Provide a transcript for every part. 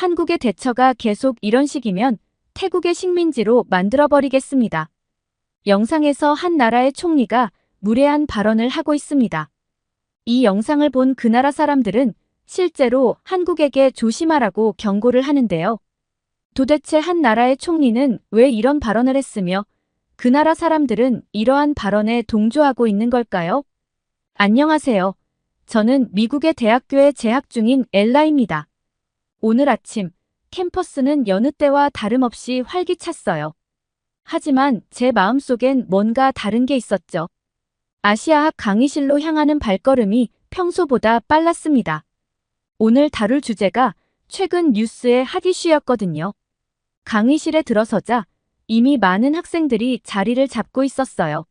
한국의 대처가 계속 이런 식이면 태국의 식민지로 만들어버리겠습니다. 영상에서 한 나라의 총리가 무례한 발언을 하고 있습니다. 이 영상을 본 그 나라 사람들은 실제로 한국에게 조심하라고 경고를 하는데요. 도대체 한 나라의 총리는 왜 이런 발언을 했으며 그 나라 사람들은 이러한 발언에 동조하고 있는 걸까요? 안녕하세요. 저는 미국의 대학교에 재학 중인 엘라입니다. 오늘 아침 캠퍼스는 여느 때와 다름없이 활기찼어요. 하지만 제 마음속엔 뭔가 다른 게 있었죠. 아시아학 강의실로 향하는 발걸음이 평소보다 빨랐습니다. 오늘 다룰 주제가 최근 뉴스의 핫 이슈였거든요. 강의실에 들어서자 이미 많은 학생들이 자리를 잡고 있었어요.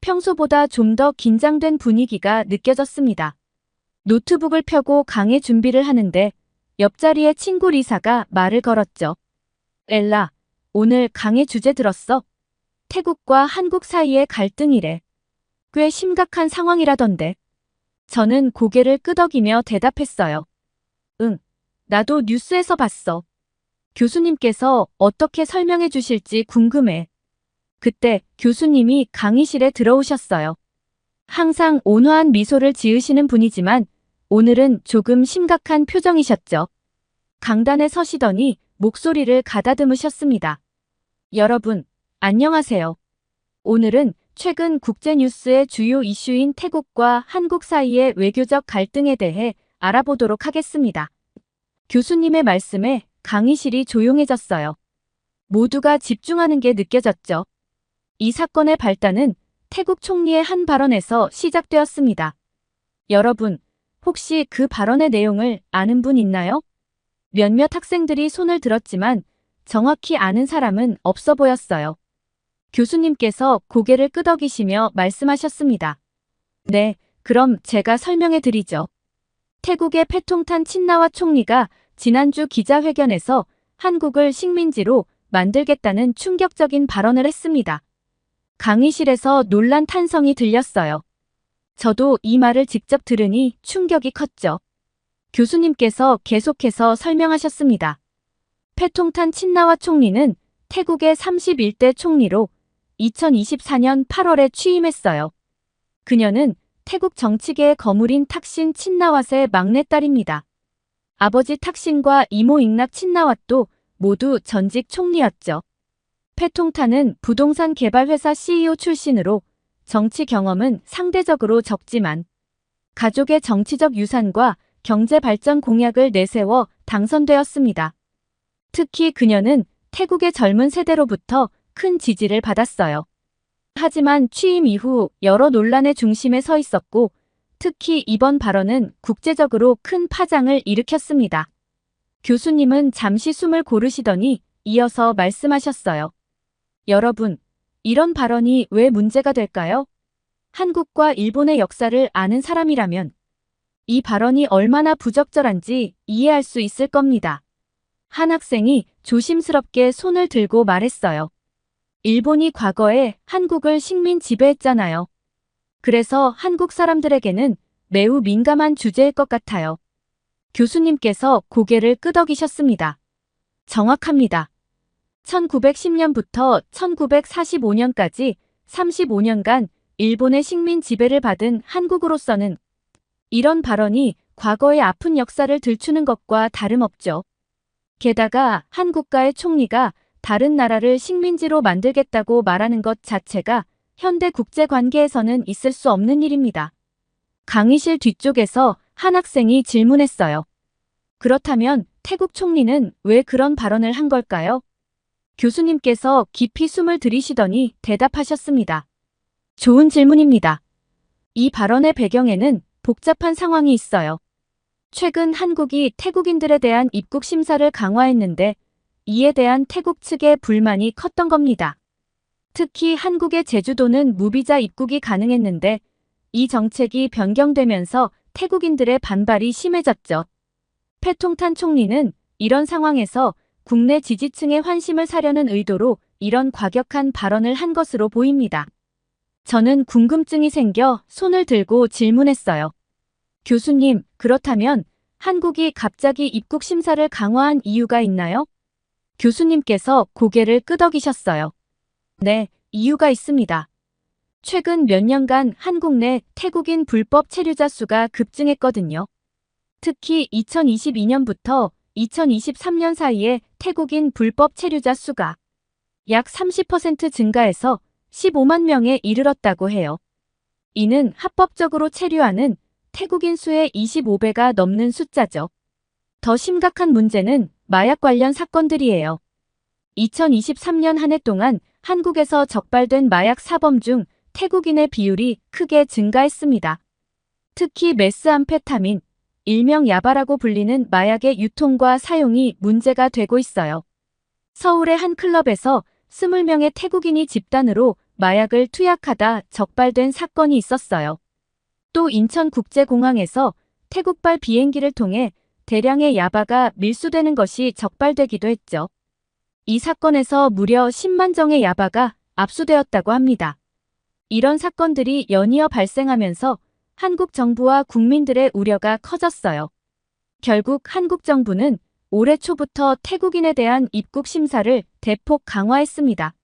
평소보다 좀 더 긴장된 분위기가 느껴졌습니다. 노트북을 펴고 강의 준비를 하는데 옆자리의 친구 리사가 말을 걸었죠. 엘라, 오늘 강의 주제 들었어? 태국과 한국 사이의 갈등이래. 꽤 심각한 상황이라던데. 저는 고개를 끄덕이며 대답했어요. 응, 나도 뉴스에서 봤어. 교수님께서 어떻게 설명해 주실지 궁금해. 그때 교수님이 강의실에 들어오셨어요. 항상 온화한 미소를 지으시는 분이지만 오늘은 조금 심각한 표정이셨죠. 강단에 서시더니 목소리를 가다듬으셨습니다. 여러분, 안녕하세요. 오늘은 최근 국제뉴스의 주요 이슈인 태국과 한국 사이의 외교적 갈등에 대해 알아보도록 하겠습니다. 교수님의 말씀에 강의실이 조용해졌어요. 모두가 집중하는 게 느껴졌죠. 이 사건의 발단은 태국 총리의 한 발언에서 시작되었습니다. 여러분, 혹시 그 발언의 내용을 아는 분 있나요? 몇몇 학생들이 손을 들었지만 정확히 아는 사람은 없어 보였어요. 교수님께서 고개를 끄덕이시며 말씀하셨습니다. 네, 그럼 제가 설명해 드리죠. 태국의 패통탄 친나와 총리가 지난주 기자회견에서 한국을 식민지로 만들겠다는 충격적인 발언을 했습니다. 강의실에서 놀란 탄성이 들렸어요. 저도 이 말을 직접 들으니 충격이 컸죠. 교수님께서 계속해서 설명하셨습니다. 패통탄 친나와 총리는 태국의 31대 총리로 2024년 8월에 취임했어요. 그녀는 태국 정치계의 거물인 탁신 친나왓의 막내딸입니다. 아버지 탁신과 이모 잉낙 친나왓도 모두 전직 총리였죠. 패통탄은 부동산 개발회사 CEO 출신으로 정치 경험은 상대적으로 적지만 가족의 정치적 유산과 경제 발전 공약을 내세워 당선되었습니다. 특히 그녀는 태국의 젊은 세대로부터 큰 지지를 받았어요. 하지만 취임 이후 여러 논란의 중심에 서 있었고 특히 이번 발언은 국제적으로 큰 파장을 일으켰습니다. 교수님은 잠시 숨을 고르시더니 이어서 말씀하셨어요. 여러분, 이런 발언이 왜 문제가 될까요? 한국과 일본의 역사를 아는 사람이라면 이 발언이 얼마나 부적절한지 이해할 수 있을 겁니다. 한 학생이 조심스럽게 손을 들고 말했어요. 일본이 과거에 한국을 식민 지배했잖아요. 그래서 한국 사람들에게는 매우 민감한 주제일 것 같아요. 교수님께서 고개를 끄덕이셨습니다. 정확합니다. 1910년부터 1945년까지 35년간 일본의 식민 지배를 받은 한국으로서는 이런 발언이 과거의 아픈 역사를 들추는 것과 다름없죠. 게다가 한 국가의 총리가 다른 나라를 식민지로 만들겠다고 말하는 것 자체가 현대 국제관계에서는 있을 수 없는 일입니다. 강의실 뒤쪽에서 한 학생이 질문했어요. 그렇다면 태국 총리는 왜 그런 발언을 한 걸까요? 교수님께서 깊이 숨을 들이쉬더니 대답하셨습니다. 좋은 질문입니다. 이 발언의 배경에는 복잡한 상황이 있어요. 최근 한국이 태국인들에 대한 입국 심사를 강화했는데 이에 대한 태국 측의 불만이 컸던 겁니다. 특히 한국의 제주도는 무비자 입국이 가능했는데 이 정책이 변경되면서 태국인들의 반발이 심해졌죠. 패통탄 총리는 이런 상황에서 국내 지지층의 환심을 사려는 의도로 이런 과격한 발언을 한 것으로 보입니다. 저는 궁금증이 생겨 손을 들고 질문했어요. 교수님, 그렇다면 한국이 갑자기 입국 심사를 강화한 이유가 있나요? 교수님께서 고개를 끄덕이셨어요. 네, 이유가 있습니다. 최근 몇 년간 한국 내 태국인 불법 체류자 수가 급증했거든요. 특히 2022년부터 2023년 사이에 태국인 불법 체류자 수가 약 30% 증가해서 15만 명에 이르렀다고 해요. 이는 합법적으로 체류하는 태국인 수의 25배가 넘는 숫자죠. 더 심각한 문제는 마약 관련 사건들이에요. 2023년 한 해 동안 한국에서 적발된 마약 사범 중 태국인의 비율이 크게 증가했습니다. 특히 메스암페타민, 일명 야바라고 불리는 마약의 유통과 사용이 문제가 되고 있어요. 서울의 한 클럽에서 20명의 태국인이 집단으로 마약을 투약하다 적발된 사건이 있었어요. 또 인천국제공항에서 태국발 비행기를 통해 대량의 야바가 밀수되는 것이 적발되기도 했죠. 이 사건에서 무려 10만 정의 야바가 압수되었다고 합니다. 이런 사건들이 연이어 발생하면서 한국 정부와 국민들의 우려가 커졌어요. 결국 한국 정부는 올해 초부터 태국인에 대한 입국 심사를 대폭 강화했습니다.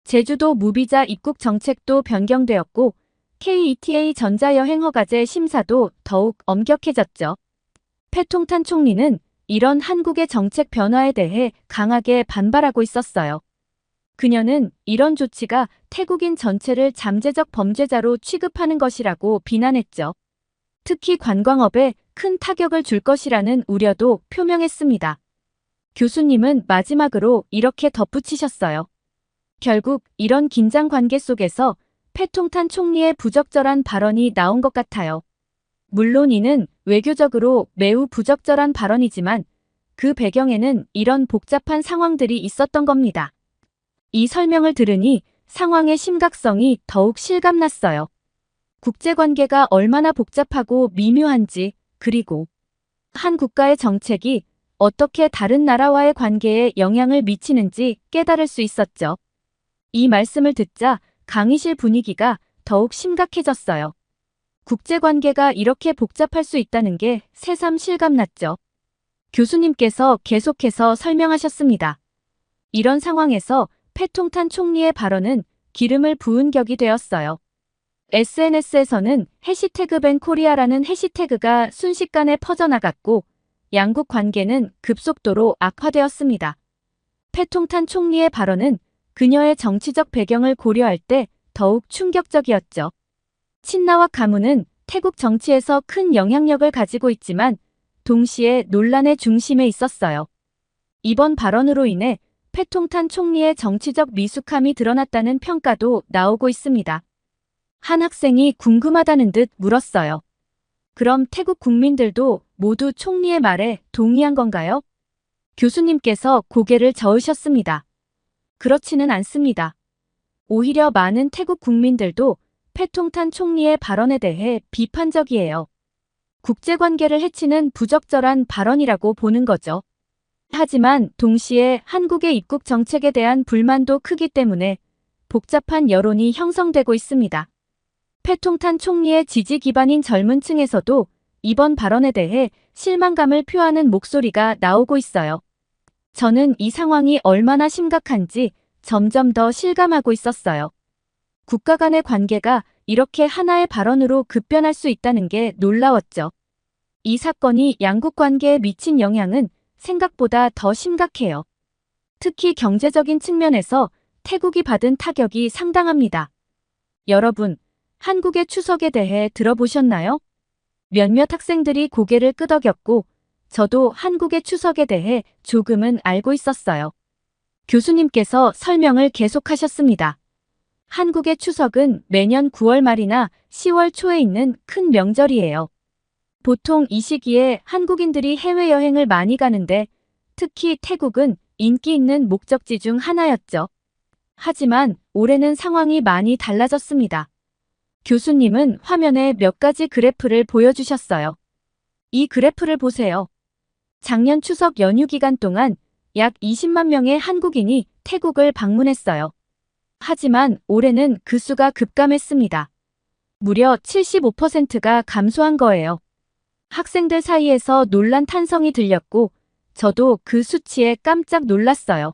제주도 무비자 입국 정책도 변경되었고 KETA 전자여행 허가제 심사도 더욱 엄격해졌죠. 패통탄 총리는 이런 한국의 정책 변화에 대해 강하게 반발하고 있었어요. 그녀는 이런 조치가 태국인 전체를 잠재적 범죄자로 취급하는 것이라고 비난했죠. 특히 관광업에 큰 타격을 줄 것이라는 우려도 표명했습니다. 교수님은 마지막으로 이렇게 덧붙이셨어요. 결국 이런 긴장 관계 속에서 패통탄 총리의 부적절한 발언이 나온 것 같아요. 물론 이는 외교적으로 매우 부적절한 발언이지만 그 배경에는 이런 복잡한 상황들이 있었던 겁니다. 이 설명을 들으니 상황의 심각성이 더욱 실감났어요. 국제관계가 얼마나 복잡하고 미묘한지, 그리고 한 국가의 정책이 어떻게 다른 나라와의 관계에 영향을 미치는지 깨달을 수 있었죠. 이 말씀을 듣자 강의실 분위기가 더욱 심각해졌어요. 국제관계가 이렇게 복잡할 수 있다는 게 새삼 실감났죠. 교수님께서 계속해서 설명하셨습니다. 이런 상황에서 패통탄 총리의 발언은 기름을 부은 격이 되었어요. SNS에서는 해시태그 밴 코리아라는 해시태그가 순식간에 퍼져나갔고 양국 관계는 급속도로 악화되었습니다. 패통탄 총리의 발언은 그녀의 정치적 배경을 고려할 때 더욱 충격적이었죠. 친나와 가문은 태국 정치에서 큰 영향력을 가지고 있지만 동시에 논란의 중심에 있었어요. 이번 발언으로 인해 패통탄 총리의 정치적 미숙함이 드러났다는 평가도 나오고 있습니다. 한 학생이 궁금하다는 듯 물었어요. 그럼 태국 국민들도 모두 총리의 말에 동의한 건가요? 교수님께서 고개를 저으셨습니다. 그렇지는 않습니다. 오히려 많은 태국 국민들도 패통탄 총리의 발언에 대해 비판적이에요. 국제관계를 해치는 부적절한 발언이라고 보는 거죠. 하지만 동시에 한국의 입국 정책에 대한 불만도 크기 때문에 복잡한 여론이 형성되고 있습니다. 패통탄 총리의 지지 기반인 젊은 층에서도 이번 발언에 대해 실망감을 표하는 목소리가 나오고 있어요. 저는 이 상황이 얼마나 심각한지 점점 더 실감하고 있었어요. 국가 간의 관계가 이렇게 하나의 발언으로 급변할 수 있다는 게 놀라웠죠. 이 사건이 양국 관계에 미친 영향은 생각보다 더 심각해요. 특히 경제적인 측면에서 태국이 받은 타격이 상당합니다. 여러분, 한국의 추석에 대해 들어보셨나요? 몇몇 학생들이 고개를 끄덕였고 저도 한국의 추석에 대해 조금은 알고 있었어요. 교수님께서 설명을 계속하셨습니다. 한국의 추석은 매년 9월 말이나 10월 초에 있는 큰 명절이에요. 보통 이 시기에 한국인들이 해외여행을 많이 가는데 특히 태국은 인기 있는 목적지 중 하나였죠. 하지만 올해는 상황이 많이 달라졌습니다. 교수님은 화면에 몇 가지 그래프를 보여주셨어요. 이 그래프를 보세요. 작년 추석 연휴 기간 동안 약 20만 명의 한국인이 태국을 방문했어요. 하지만 올해는 그 수가 급감했습니다. 무려 75%가 감소한 거예요. 학생들 사이에서 논란 탄성이 들렸고 저도 그 수치에 깜짝 놀랐어요.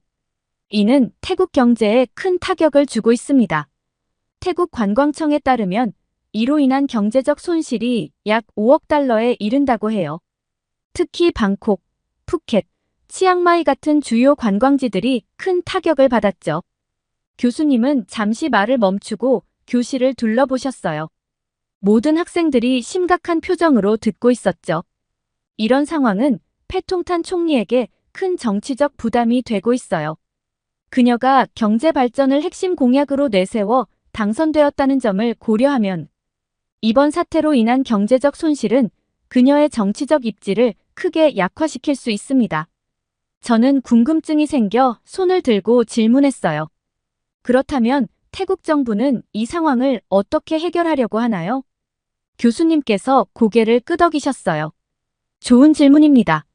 이는 태국 경제에 큰 타격을 주고 있습니다. 태국 관광청에 따르면 이로 인한 경제적 손실이 약 5억 달러에 이른다고 해요. 특히 방콕, 푸켓, 치앙마이 같은 주요 관광지들이 큰 타격을 받았죠. 교수님은 잠시 말을 멈추고 교실을 둘러보셨어요. 모든 학생들이 심각한 표정으로 듣고 있었죠. 이런 상황은 패통탄 총리에게 큰 정치적 부담이 되고 있어요. 그녀가 경제 발전을 핵심 공약으로 내세워 당선되었다는 점을 고려하면 이번 사태로 인한 경제적 손실은 그녀의 정치적 입지를 크게 약화시킬 수 있습니다. 저는 궁금증이 생겨 손을 들고 질문했어요. 그렇다면 태국 정부는 이 상황을 어떻게 해결하려고 하나요? 교수님께서 고개를 끄덕이셨어요. 좋은 질문입니다.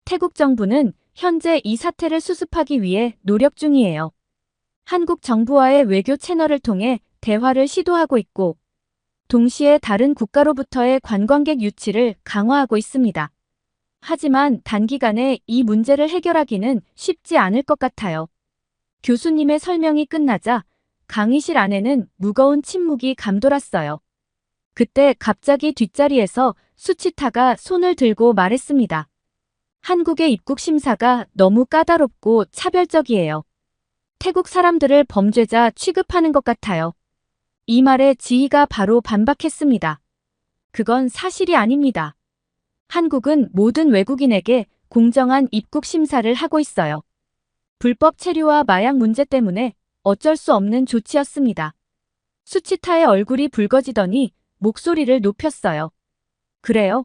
태국 정부는 현재 이 사태를 수습하기 위해 노력 중이에요. 한국 정부와의 외교 채널을 통해 대화를 시도하고 있고, 동시에 다른 국가로부터의 관광객 유치를 강화하고 있습니다. 하지만 단기간에 이 문제를 해결하기는 쉽지 않을 것 같아요. 교수님의 설명이 끝나자 강의실 안에는 무거운 침묵이 감돌았어요. 그때 갑자기 뒷자리에서 수치타가 손을 들고 말했습니다. 한국의 입국 심사가 너무 까다롭고 차별적이에요. 태국 사람들을 범죄자 취급하는 것 같아요. 이 말에 지희가 바로 반박했습니다. 그건 사실이 아닙니다. 한국은 모든 외국인에게 공정한 입국 심사를 하고 있어요. 불법 체류와 마약 문제 때문에 어쩔 수 없는 조치였습니다. 수치타의 얼굴이 붉어지더니 목소리를 높였어요. 그래요?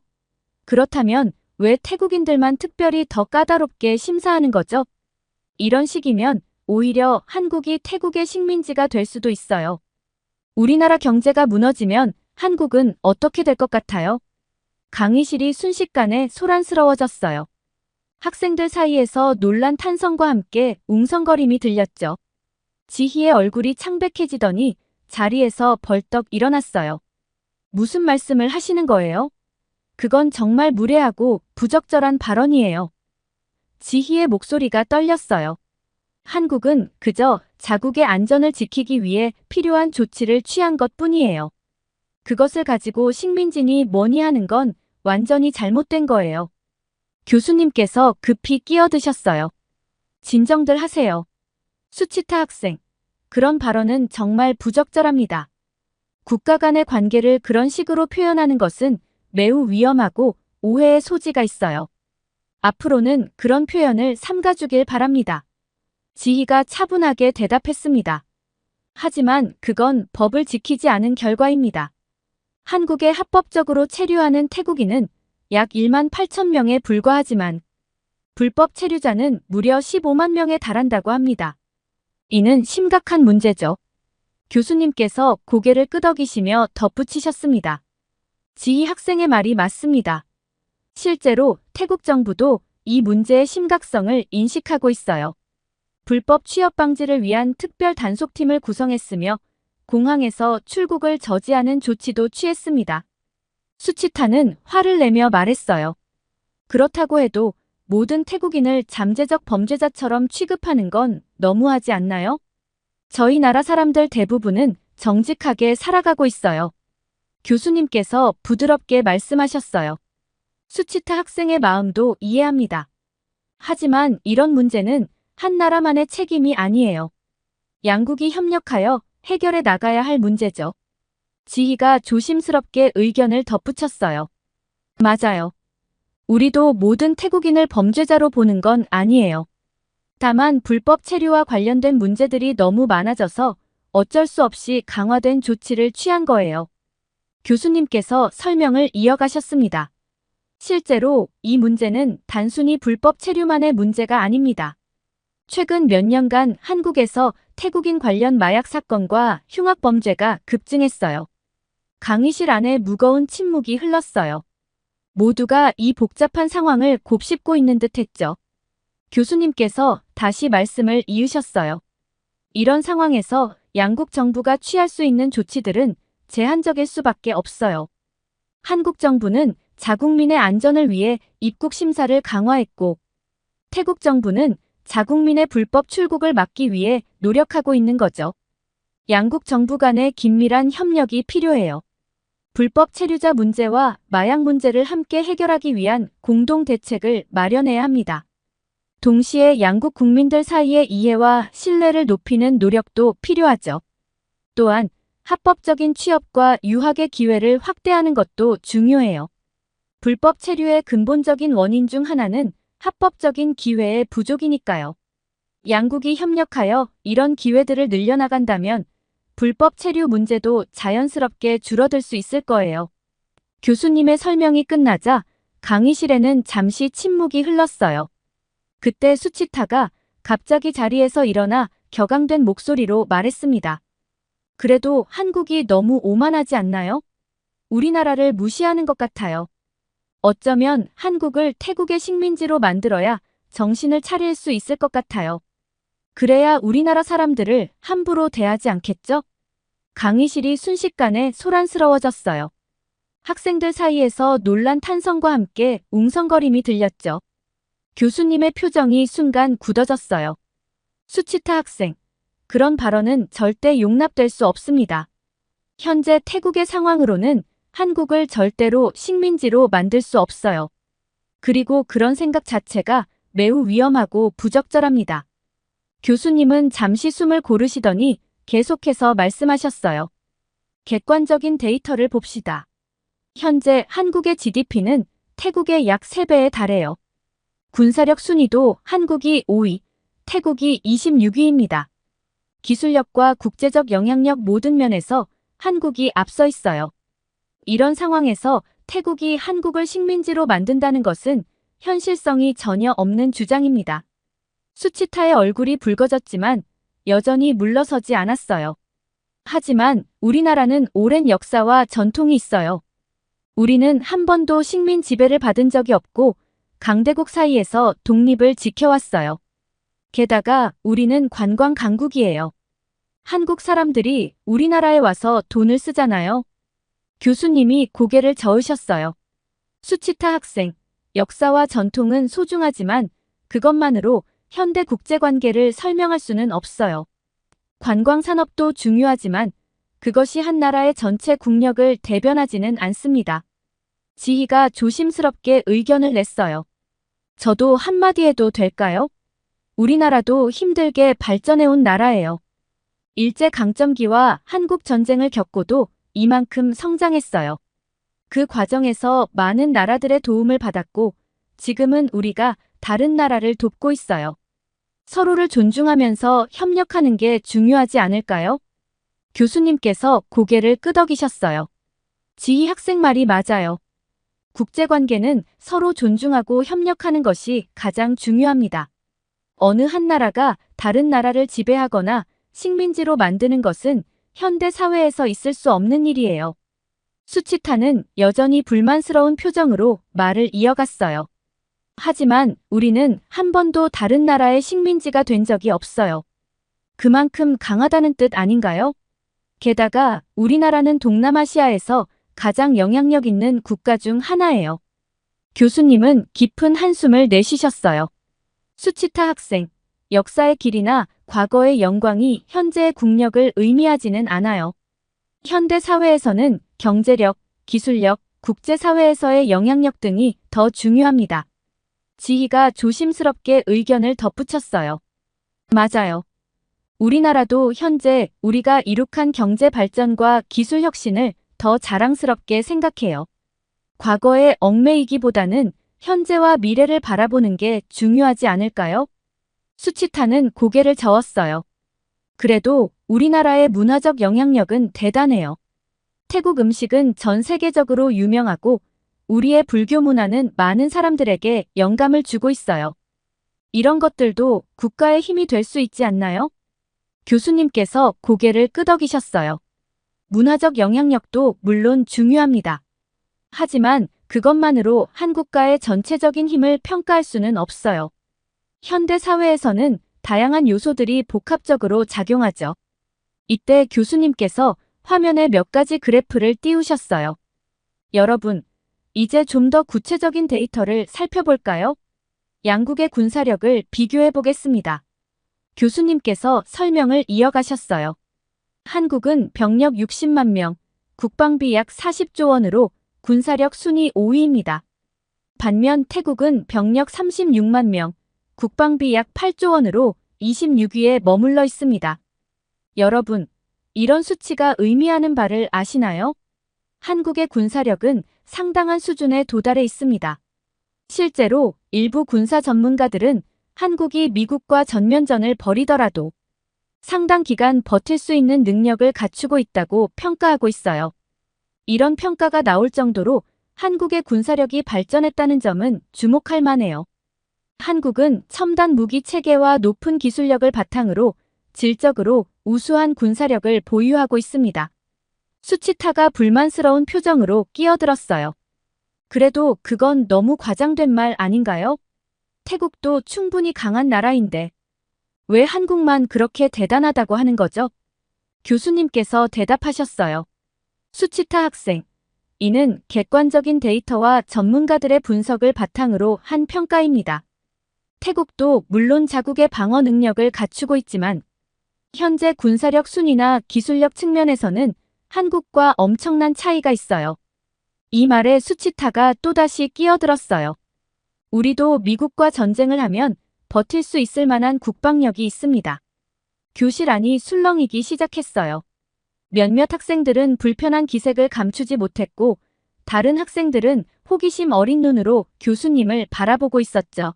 그렇다면 왜 태국인들만 특별히 더 까다롭게 심사하는 거죠? 이런 식이면 오히려 한국이 태국의 식민지가 될 수도 있어요. 우리나라 경제가 무너지면 한국은 어떻게 될 것 같아요? 강의실이 순식간에 소란스러워졌어요. 학생들 사이에서 놀란 탄성과 함께 웅성거림이 들렸죠. 지희의 얼굴이 창백해지더니 자리에서 벌떡 일어났어요. 무슨 말씀을 하시는 거예요? 그건 정말 무례하고 부적절한 발언이에요. 지희의 목소리가 떨렸어요. 한국은 그저 자국의 안전을 지키기 위해 필요한 조치를 취한 것뿐이에요. 그것을 가지고 식민지니 뭐니 하는 건 완전히 잘못된 거예요. 교수님께서 급히 끼어드셨어요. 진정들 하세요. 수치타 학생, 그런 발언은 정말 부적절합니다. 국가 간의 관계를 그런 식으로 표현하는 것은 매우 위험하고 오해의 소지가 있어요. 앞으로는 그런 표현을 삼가주길 바랍니다. 지희가 차분하게 대답했습니다. 하지만 그건 법을 지키지 않은 결과입니다. 한국에 합법적으로 체류하는 태국인은 약 1만 8천 명에 불과하지만 불법 체류자는 무려 15만 명에 달한다고 합니다. 이는 심각한 문제죠. 교수님께서 고개를 끄덕이시며 덧붙이셨습니다. 지희 학생의 말이 맞습니다. 실제로 태국 정부도 이 문제의 심각성을 인식하고 있어요. 불법 취업 방지를 위한 특별 단속팀을 구성했으며 공항에서 출국을 저지하는 조치도 취했습니다. 수치타는 화를 내며 말했어요. 그렇다고 해도 모든 태국인을 잠재적 범죄자처럼 취급하는 건 너무하지 않나요? 저희 나라 사람들 대부분은 정직하게 살아가고 있어요. 교수님께서 부드럽게 말씀하셨어요. 수치타 학생의 마음도 이해합니다. 하지만 이런 문제는 한 나라만의 책임이 아니에요. 양국이 협력하여 해결해 나가야 할 문제죠. 지희가 조심스럽게 의견을 덧붙였어요. 맞아요. 우리도 모든 태국인을 범죄자로 보는 건 아니에요. 다만 불법 체류와 관련된 문제들이 너무 많아져서 어쩔 수 없이 강화된 조치를 취한 거예요. 교수님께서 설명을 이어가셨습니다. 실제로 이 문제는 단순히 불법 체류만의 문제가 아닙니다. 최근 몇 년간 한국에서 태국인 관련 마약 사건과 흉악 범죄가 급증했어요. 강의실 안에 무거운 침묵이 흘렀어요. 모두가 이 복잡한 상황을 곱씹고 있는 듯 했죠. 교수님께서 다시 말씀을 이으셨어요. 이런 상황에서 양국 정부가 취할 수 있는 조치들은 제한적일 수밖에 없어요. 한국 정부는 자국민의 안전을 위해 입국 심사를 강화했고, 태국 정부는 자국민의 불법 출국을 막기 위해 노력하고 있는 거죠. 양국 정부 간의 긴밀한 협력이 필요해요. 불법 체류자 문제와 마약 문제를 함께 해결하기 위한 공동 대책을 마련해야 합니다. 동시에 양국 국민들 사이의 이해와 신뢰를 높이는 노력도 필요하죠. 또한 합법적인 취업과 유학의 기회를 확대하는 것도 중요해요. 불법 체류의 근본적인 원인 중 하나는 합법적인 기회의 부족이니까요. 양국이 협력하여 이런 기회들을 늘려나간다면 불법 체류 문제도 자연스럽게 줄어들 수 있을 거예요. 교수님의 설명이 끝나자 강의실에는 잠시 침묵이 흘렀어요. 그때 수치타가 갑자기 자리에서 일어나 격앙된 목소리로 말했습니다. 그래도 한국이 너무 오만하지 않나요? 우리나라를 무시하는 것 같아요. 어쩌면 한국을 태국의 식민지로 만들어야 정신을 차릴 수 있을 것 같아요. 그래야 우리나라 사람들을 함부로 대하지 않겠죠? 강의실이 순식간에 소란스러워졌어요. 학생들 사이에서 놀란 탄성과 함께 웅성거림이 들렸죠. 교수님의 표정이 순간 굳어졌어요. 수치타 학생, 그런 발언은 절대 용납될 수 없습니다. 현재 태국의 상황으로는 한국을 절대로 식민지로 만들 수 없어요. 그리고 그런 생각 자체가 매우 위험하고 부적절합니다. 교수님은 잠시 숨을 고르시더니 계속해서 말씀하셨어요. 객관적인 데이터를 봅시다. 현재 한국의 GDP는 태국의 약 3배에 달해요. 군사력 순위도 한국이 5위, 태국이 26위입니다. 기술력과 국제적 영향력 모든 면에서 한국이 앞서 있어요. 이런 상황에서 태국이 한국을 식민지로 만든다는 것은 현실성이 전혀 없는 주장입니다. 수치타의 얼굴이 붉어졌지만 여전히 물러서지 않았어요. 하지만 우리나라는 오랜 역사와 전통이 있어요. 우리는 한 번도 식민 지배를 받은 적이 없고 강대국 사이에서 독립을 지켜왔어요. 게다가 우리는 관광 강국이에요. 한국 사람들이 우리나라에 와서 돈을 쓰잖아요. 교수님이 고개를 저으셨어요. 수치타 학생, 역사와 전통은 소중하지만 그것만으로 현대 국제관계를 설명할 수는 없어요. 관광산업도 중요하지만 그것이 한 나라의 전체 국력을 대변하지는 않습니다. 지희가 조심스럽게 의견을 냈어요. 저도 한마디 해도 될까요? 우리나라도 힘들게 발전해온 나라예요. 일제강점기와 한국전쟁을 겪고도 이만큼 성장했어요. 그 과정에서 많은 나라들의 도움을 받았고 지금은 우리가 다른 나라를 돕고 있어요. 서로를 존중하면서 협력하는 게 중요하지 않을까요? 교수님께서 고개를 끄덕이셨어요. 지희 학생 말이 맞아요. 국제관계는 서로 존중하고 협력하는 것이 가장 중요합니다. 어느 한 나라가 다른 나라를 지배하거나 식민지로 만드는 것은 현대 사회에서 있을 수 없는 일이에요. 수치타는 여전히 불만스러운 표정으로 말을 이어갔어요. 하지만 우리는 한 번도 다른 나라의 식민지가 된 적이 없어요. 그만큼 강하다는 뜻 아닌가요? 게다가 우리나라는 동남아시아에서 가장 영향력 있는 국가 중 하나예요. 교수님은 깊은 한숨을 내쉬셨어요. 수치타 학생, 역사의 길이나 과거의 영광이 현재의 국력을 의미하지는 않아요. 현대 사회에서는 경제력, 기술력, 국제사회에서의 영향력 등이 더 중요합니다. 지희가 조심스럽게 의견을 덧붙였어요. 맞아요. 우리나라도 현재 우리가 이룩한 경제 발전과 기술 혁신을 더 자랑스럽게 생각해요. 과거에 얽매이기보다는 현재와 미래를 바라보는 게 중요하지 않을까요? 수치타는 고개를 저었어요. 그래도 우리나라의 문화적 영향력은 대단해요. 태국 음식은 전 세계적으로 유명하고 우리의 불교 문화는 많은 사람들에게 영감을 주고 있어요. 이런 것들도 국가의 힘이 될 수 있지 않나요? 교수님께서 고개를 끄덕이셨어요. 문화적 영향력도 물론 중요합니다. 하지만 그것만으로 한 국가의 전체적인 힘을 평가할 수는 없어요. 현대 사회에서는 다양한 요소들이 복합적으로 작용하죠. 이때 교수님께서 화면에 몇 가지 그래프를 띄우셨어요. 여러분, 이제 좀 더 구체적인 데이터를 살펴볼까요? 양국의 군사력을 비교해 보겠습니다. 교수님께서 설명을 이어가셨어요. 한국은 병력 60만 명, 국방비 약 40조 원으로 군사력 순위 5위입니다. 반면 태국은 병력 36만 명, 국방비 약 8조 원으로 26위에 머물러 있습니다. 여러분, 이런 수치가 의미하는 바를 아시나요? 한국의 군사력은 상당한 수준에 도달해 있습니다. 실제로 일부 군사 전문가들은 한국이 미국과 전면전을 벌이더라도 상당 기간 버틸 수 있는 능력을 갖추고 있다고 평가하고 있어요. 이런 평가가 나올 정도로 한국의 군사력이 발전했다는 점은 주목할 만해요. 한국은 첨단 무기 체계와 높은 기술력을 바탕으로 질적으로 우수한 군사력을 보유하고 있습니다. 수치타가 불만스러운 표정으로 끼어들었어요. 그래도 그건 너무 과장된 말 아닌가요? 태국도 충분히 강한 나라인데 왜 한국만 그렇게 대단하다고 하는 거죠? 교수님께서 대답하셨어요. 수치타 학생, 이는 객관적인 데이터와 전문가들의 분석을 바탕으로 한 평가입니다. 태국도 물론 자국의 방어 능력을 갖추고 있지만 현재 군사력 순위나 기술력 측면에서는 한국과 엄청난 차이가 있어요. 이 말에 수치타가 또다시 끼어들었어요. 우리도 미국과 전쟁을 하면 버틸 수 있을 만한 국방력이 있습니다. 교실 안이 술렁이기 시작했어요. 몇몇 학생들은 불편한 기색을 감추지 못했고 다른 학생들은 호기심 어린 눈으로 교수님을 바라보고 있었죠.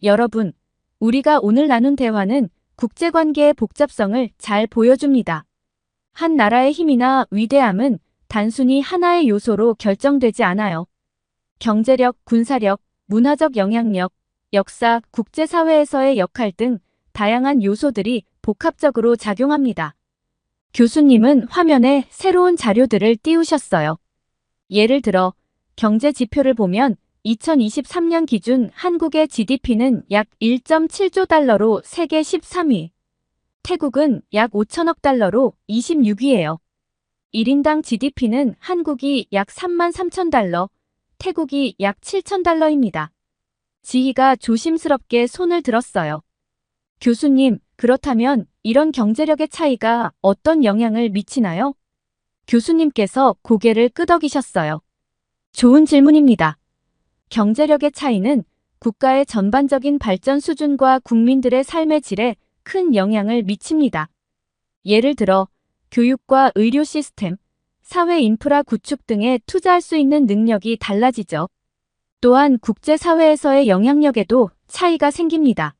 여러분, 우리가 오늘 나눈 대화는 국제관계의 복잡성을 잘 보여줍니다. 한 나라의 힘이나 위대함은 단순히 하나의 요소로 결정되지 않아요. 경제력, 군사력, 문화적 영향력, 역사, 국제사회에서의 역할 등 다양한 요소들이 복합적으로 작용합니다. 교수님은 화면에 새로운 자료들을 띄우셨어요. 예를 들어 경제 지표를 보면 2023년 기준 한국의 GDP는 약 1.7조 달러로 세계 13위, 태국은 약 5천억 달러로 26위예요. 1인당 GDP는 한국이 약 3만 3천 달러, 태국이 약 7천 달러입니다. 지희가 조심스럽게 손을 들었어요. 교수님, 그렇다면 이런 경제력의 차이가 어떤 영향을 미치나요? 교수님께서 고개를 끄덕이셨어요. 좋은 질문입니다. 경제력의 차이는 국가의 전반적인 발전 수준과 국민들의 삶의 질에 큰 영향을 미칩니다. 예를 들어 교육과 의료 시스템, 사회 인프라 구축 등에 투자할 수 있는 능력이 달라지죠. 또한 국제사회에서의 영향력에도 차이가 생깁니다.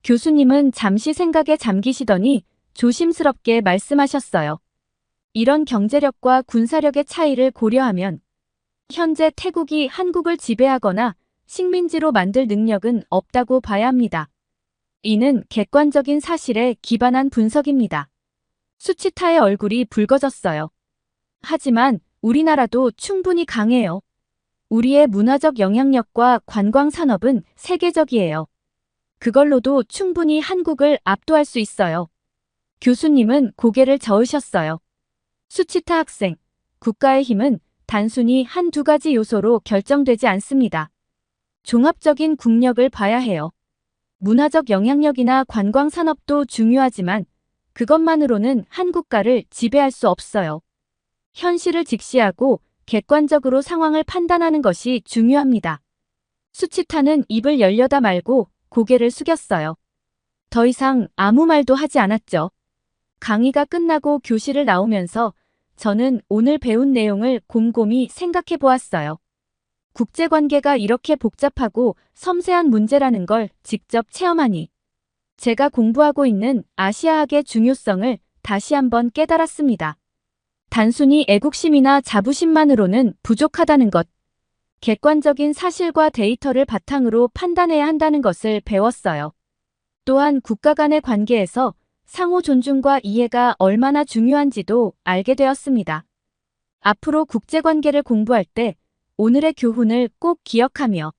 교수님은 잠시 생각에 잠기시더니 조심스럽게 말씀하셨어요. 이런 경제력과 군사력의 차이를 고려하면 현재 태국이 한국을 지배하거나 식민지로 만들 능력은 없다고 봐야 합니다. 이는 객관적인 사실에 기반한 분석입니다. 수치타의 얼굴이 붉어졌어요. 하지만 우리나라도 충분히 강해요. 우리의 문화적 영향력과 관광 산업은 세계적이에요. 그걸로도 충분히 한국을 압도할 수 있어요. 교수님은 고개를 저으셨어요. 수치타 학생, 국가의 힘은 단순히 한두 가지 요소로 결정되지 않습니다. 종합적인 국력을 봐야 해요. 문화적 영향력이나 관광 산업도 중요하지만 그것만으로는 한 국가를 지배할 수 없어요. 현실을 직시하고 객관적으로 상황을 판단하는 것이 중요합니다. 수치타는 입을 열려다 말고 고개를 숙였어요. 더 이상 아무 말도 하지 않았죠. 강의가 끝나고 교실을 나오면서 저는 오늘 배운 내용을 곰곰이 생각해 보았어요. 국제관계가 이렇게 복잡하고 섬세한 문제라는 걸 직접 체험하니 제가 공부하고 있는 아시아학의 중요성을 다시 한번 깨달았습니다. 단순히 애국심이나 자부심만으로는 부족하다는 것, 객관적인 사실과 데이터를 바탕으로 판단해야 한다는 것을 배웠어요. 또한 국가 간의 관계에서 상호 존중과 이해가 얼마나 중요한지도 알게 되었습니다. 앞으로 국제관계를 공부할 때 오늘의 교훈을 꼭 기억하며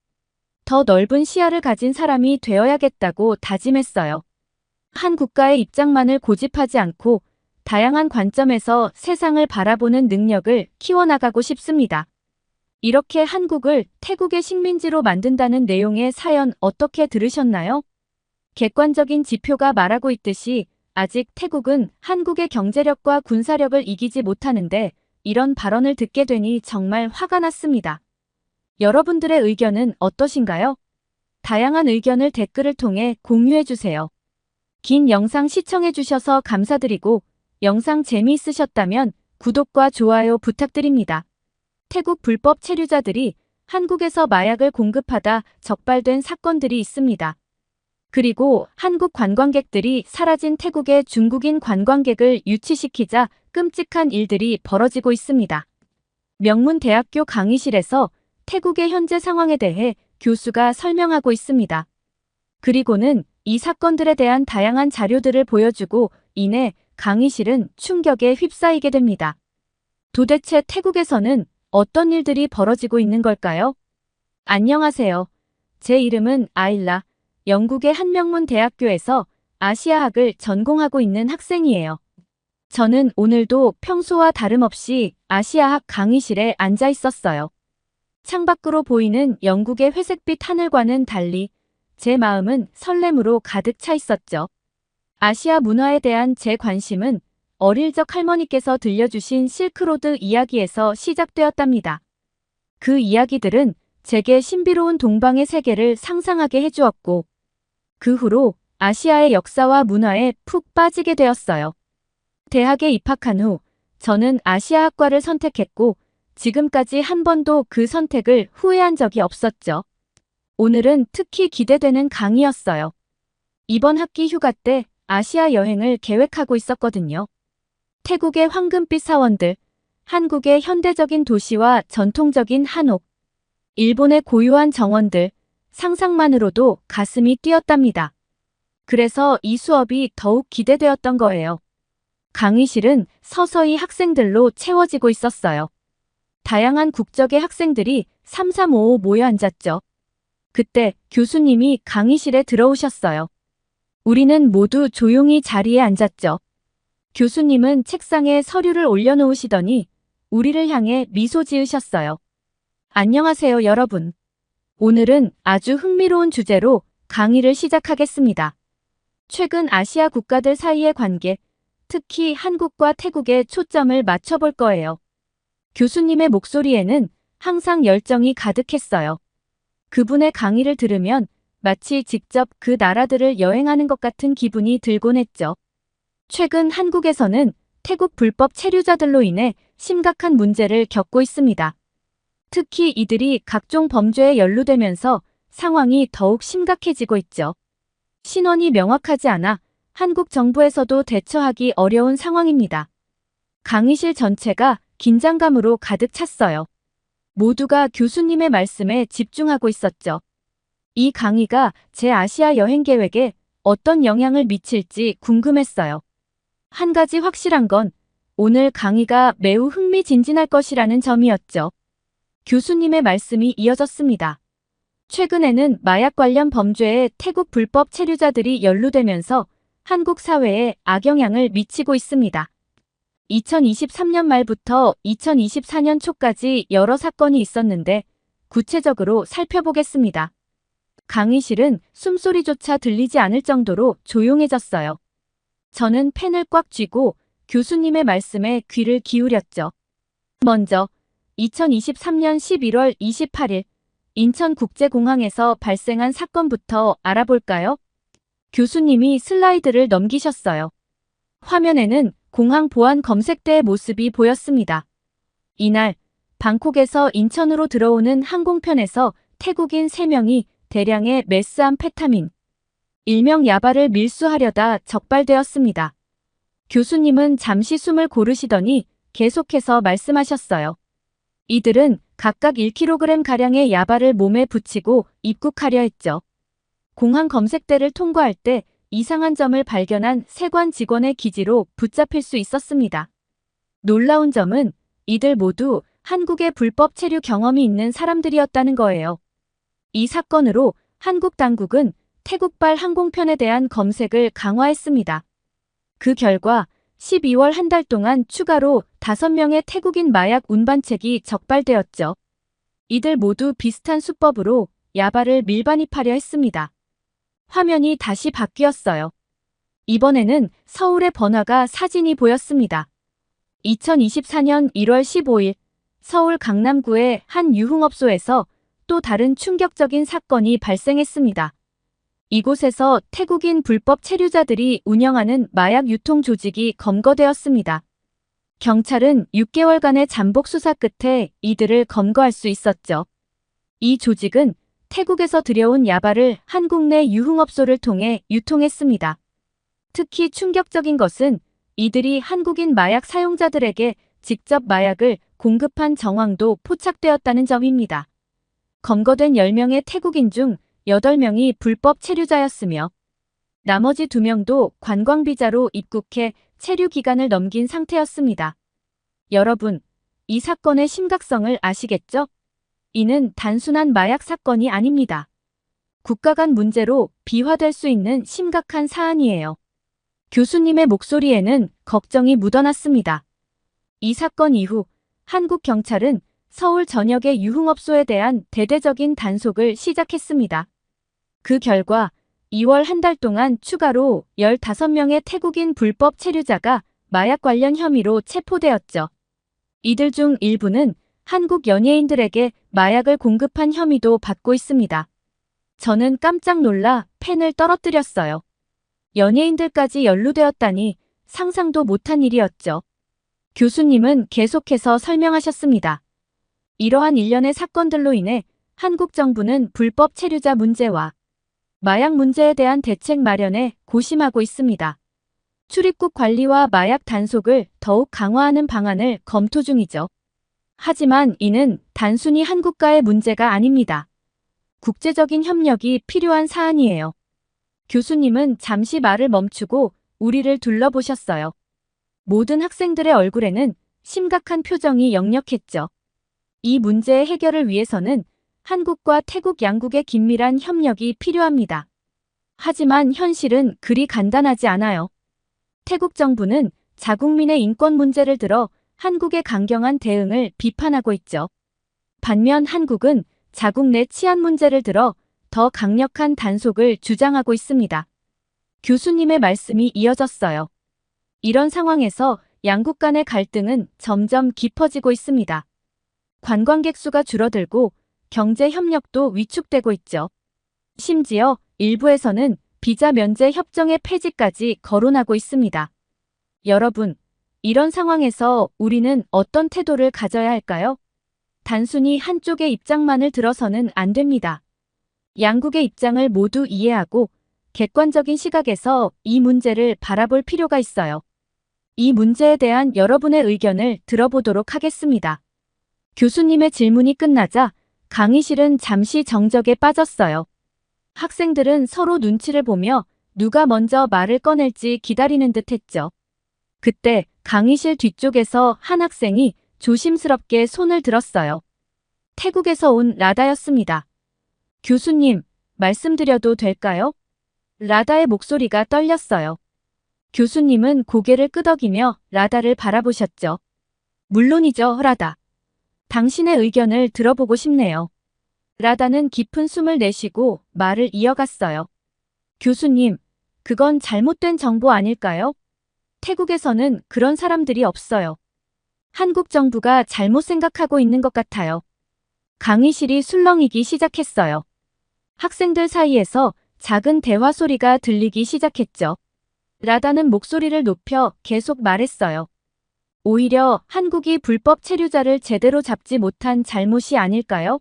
더 넓은 시야를 가진 사람이 되어야겠다고 다짐했어요. 한 국가의 입장만을 고집하지 않고 다양한 관점에서 세상을 바라보는 능력을 키워나가고 싶습니다. 이렇게 한국을 태국의 식민지로 만든다는 내용의 사연 어떻게 들으셨나요? 객관적인 지표가 말하고 있듯이 아직 태국은 한국의 경제력과 군사력을 이기지 못하는데 이런 발언을 듣게 되니 정말 화가 났습니다. 여러분들의 의견은 어떠신가요? 다양한 의견을 댓글을 통해 공유해주세요. 긴 영상 시청해주셔서 감사드리고 영상 재미있으셨다면 구독과 좋아요 부탁드립니다. 태국 불법 체류자들이 한국에서 마약을 공급하다 적발된 사건들이 있습니다. 그리고 한국 관광객들이 사라진 태국의 중국인 관광객을 유치시키자 끔찍한 일들이 벌어지고 있습니다. 명문대학교 강의실에서 태국의 현재 상황에 대해 교수가 설명하고 있습니다. 그리고는 이 사건들에 대한 다양한 자료들을 보여주고 이내 강의실은 충격에 휩싸이게 됩니다. 도대체 태국에서는 어떤 일들이 벌어지고 있는 걸까요? 안녕하세요. 제 이름은 아일라. 영국의 한 명문 대학교에서 아시아학을 전공하고 있는 학생이에요. 저는 오늘도 평소와 다름없이 아시아학 강의실에 앉아 있었어요. 창밖으로 보이는 영국의 회색빛 하늘과는 달리 제 마음은 설렘으로 가득 차 있었죠. 아시아 문화에 대한 제 관심은 어릴 적 할머니께서 들려주신 실크로드 이야기에서 시작되었답니다. 그 이야기들은 제게 신비로운 동방의 세계를 상상하게 해주었고 그 후로 아시아의 역사와 문화에 푹 빠지게 되었어요. 대학에 입학한 후 저는 아시아학과를 선택했고 지금까지 한 번도 그 선택을 후회한 적이 없었죠. 오늘은 특히 기대되는 강의였어요. 이번 학기 휴가 때 아시아 여행을 계획하고 있었거든요. 태국의 황금빛 사원들, 한국의 현대적인 도시와 전통적인 한옥, 일본의 고유한 정원들, 상상만으로도 가슴이 뛰었답니다. 그래서 이 수업이 더욱 기대되었던 거예요. 강의실은 서서히 학생들로 채워지고 있었어요. 다양한 국적의 학생들이 3355 모여 앉았죠. 그때 교수님이 강의실에 들어오셨어요. 우리는 모두 조용히 자리에 앉았죠. 교수님은 책상에 서류를 올려놓으시더니 우리를 향해 미소 지으셨어요. 안녕하세요, 여러분. 오늘은 아주 흥미로운 주제로 강의를 시작하겠습니다. 최근 아시아 국가들 사이의 관계, 특히 한국과 태국에 초점을 맞춰볼 거예요. 교수님의 목소리에는 항상 열정이 가득했어요. 그분의 강의를 들으면 마치 직접 그 나라들을 여행하는 것 같은 기분이 들곤 했죠. 최근 한국에서는 태국 불법 체류자들로 인해 심각한 문제를 겪고 있습니다. 특히 이들이 각종 범죄에 연루되면서 상황이 더욱 심각해지고 있죠. 신원이 명확하지 않아 한국 정부에서도 대처하기 어려운 상황입니다. 강의실 전체가 긴장감으로 가득 찼어요. 모두가 교수님의 말씀에 집중하고 있었죠. 이 강의가 제 아시아 여행 계획에 어떤 영향을 미칠지 궁금했어요. 한 가지 확실한 건 오늘 강의가 매우 흥미진진할 것이라는 점이었죠. 교수님의 말씀이 이어졌습니다. 최근에는 마약 관련 범죄에 태국 불법 체류자들이 연루되면서 한국 사회에 악영향을 미치고 있습니다. 2023년 말부터 2024년 초까지 여러 사건이 있었는데 구체적으로 살펴보겠습니다. 강의실은 숨소리조차 들리지 않을 정도로 조용해졌어요. 저는 펜을 꽉 쥐고 교수님의 말씀에 귀를 기울였죠. 먼저 2023년 11월 28일 인천국제공항에서 발생한 사건부터 알아볼까요? 교수님이 슬라이드를 넘기셨어요. 화면에는 공항 보안 검색대의 모습이 보였습니다. 이날 방콕에서 인천으로 들어오는 항공편에서 태국인 3명이 대량의 메스암페타민, 일명 야바를 밀수하려다 적발되었습니다. 교수님은 잠시 숨을 고르시더니 계속해서 말씀하셨어요. 이들은 각각 1kg가량의 야바를 몸에 붙이고 입국하려 했죠. 공항 검색대를 통과할 때 이상한 점을 발견한 세관 직원의 기지로 붙잡힐 수 있었습니다. 놀라운 점은 이들 모두 한국에 불법 체류 경험이 있는 사람들이었다는 거예요. 이 사건으로 한국 당국은 태국발 항공편에 대한 검색을 강화했습니다. 그 결과 12월 한 달 동안 추가로 5명의 태국인 마약 운반책이 적발되었죠. 이들 모두 비슷한 수법으로 야바를 밀반입하려 했습니다. 화면이 다시 바뀌었어요. 이번에는 서울의 번화가 사진이 보였습니다. 2024년 1월 15일 서울 강남구의 한 유흥업소에서 또 다른 충격적인 사건이 발생했습니다. 이곳에서 태국인 불법 체류자들이 운영하는 마약 유통 조직이 검거되었습니다. 경찰은 6개월간의 잠복 수사 끝에 이들을 검거할 수 있었죠. 이 조직은 태국에서 들여온 야바를 한국 내 유흥업소를 통해 유통했습니다. 특히 충격적인 것은 이들이 한국인 마약 사용자들에게 직접 마약을 공급한 정황도 포착되었다는 점입니다. 검거된 10명의 태국인 중 8명이 불법 체류자였으며 나머지 2명도 관광비자로 입국해 체류 기간을 넘긴 상태였습니다. 여러분, 이 사건의 심각성을 아시겠죠? 이는 단순한 마약 사건이 아닙니다. 국가 간 문제로 비화될 수 있는 심각한 사안이에요. 교수님의 목소리에는 걱정이 묻어났습니다. 이 사건 이후 한국 경찰은 서울 전역의 유흥업소에 대한 대대적인 단속을 시작했습니다. 그 결과 2월 한 달 동안 추가로 15명의 태국인 불법 체류자가 마약 관련 혐의로 체포되었죠. 이들 중 일부는 한국 연예인들에게 마약을 공급한 혐의도 받고 있습니다. 저는 깜짝 놀라 펜을 떨어뜨렸어요. 연예인들까지 연루되었다니 상상도 못한 일이었죠. 교수님은 계속해서 설명하셨습니다. 이러한 일련의 사건들로 인해 한국 정부는 불법 체류자 문제와 마약 문제에 대한 대책 마련에 고심하고 있습니다. 출입국 관리와 마약 단속을 더욱 강화하는 방안을 검토 중이죠. 하지만 이는 단순히 한국과의 문제가 아닙니다. 국제적인 협력이 필요한 사안이에요. 교수님은 잠시 말을 멈추고 우리를 둘러보셨어요. 모든 학생들의 얼굴에는 심각한 표정이 역력했죠. 이 문제의 해결을 위해서는 한국과 태국 양국의 긴밀한 협력이 필요합니다. 하지만 현실은 그리 간단하지 않아요. 태국 정부는 자국민의 인권 문제를 들어 한국의 강경한 대응을 비판하고 있죠. 반면 한국은 자국 내 치안 문제를 들어 더 강력한 단속을 주장하고 있습니다. 교수님의 말씀이 이어졌어요. 이런 상황에서 양국 간의 갈등은 점점 깊어지고 있습니다. 관광객 수가 줄어들고 경제 협력도 위축되고 있죠. 심지어 일부에서는 비자 면제 협정의 폐지까지 거론하고 있습니다. 여러분, 이런 상황에서 우리는 어떤 태도를 가져야 할까요? 단순히 한쪽의 입장만을 들어서는 안 됩니다. 양국의 입장을 모두 이해하고 객관적인 시각에서 이 문제를 바라볼 필요가 있어요. 이 문제에 대한 여러분의 의견을 들어보도록 하겠습니다. 교수님의 질문이 끝나자 강의실은 잠시 정적에 빠졌어요. 학생들은 서로 눈치를 보며 누가 먼저 말을 꺼낼지 기다리는 듯 했죠. 그때 강의실 뒤쪽에서 한 학생이 조심스럽게 손을 들었어요. 태국에서 온 라다였습니다. 교수님, 말씀드려도 될까요? 라다의 목소리가 떨렸어요. 교수님은 고개를 끄덕이며 라다를 바라보셨죠. 물론이죠, 라다. 당신의 의견을 들어보고 싶네요. 라다는 깊은 숨을 내쉬고 말을 이어갔어요. 교수님, 그건 잘못된 정보 아닐까요? 태국에서는 그런 사람들이 없어요. 한국 정부가 잘못 생각하고 있는 것 같아요. 강의실이 술렁이기 시작했어요. 학생들 사이에서 작은 대화 소리가 들리기 시작했죠. 라다는 목소리를 높여 계속 말했어요. 오히려 한국이 불법 체류자를 제대로 잡지 못한 잘못이 아닐까요?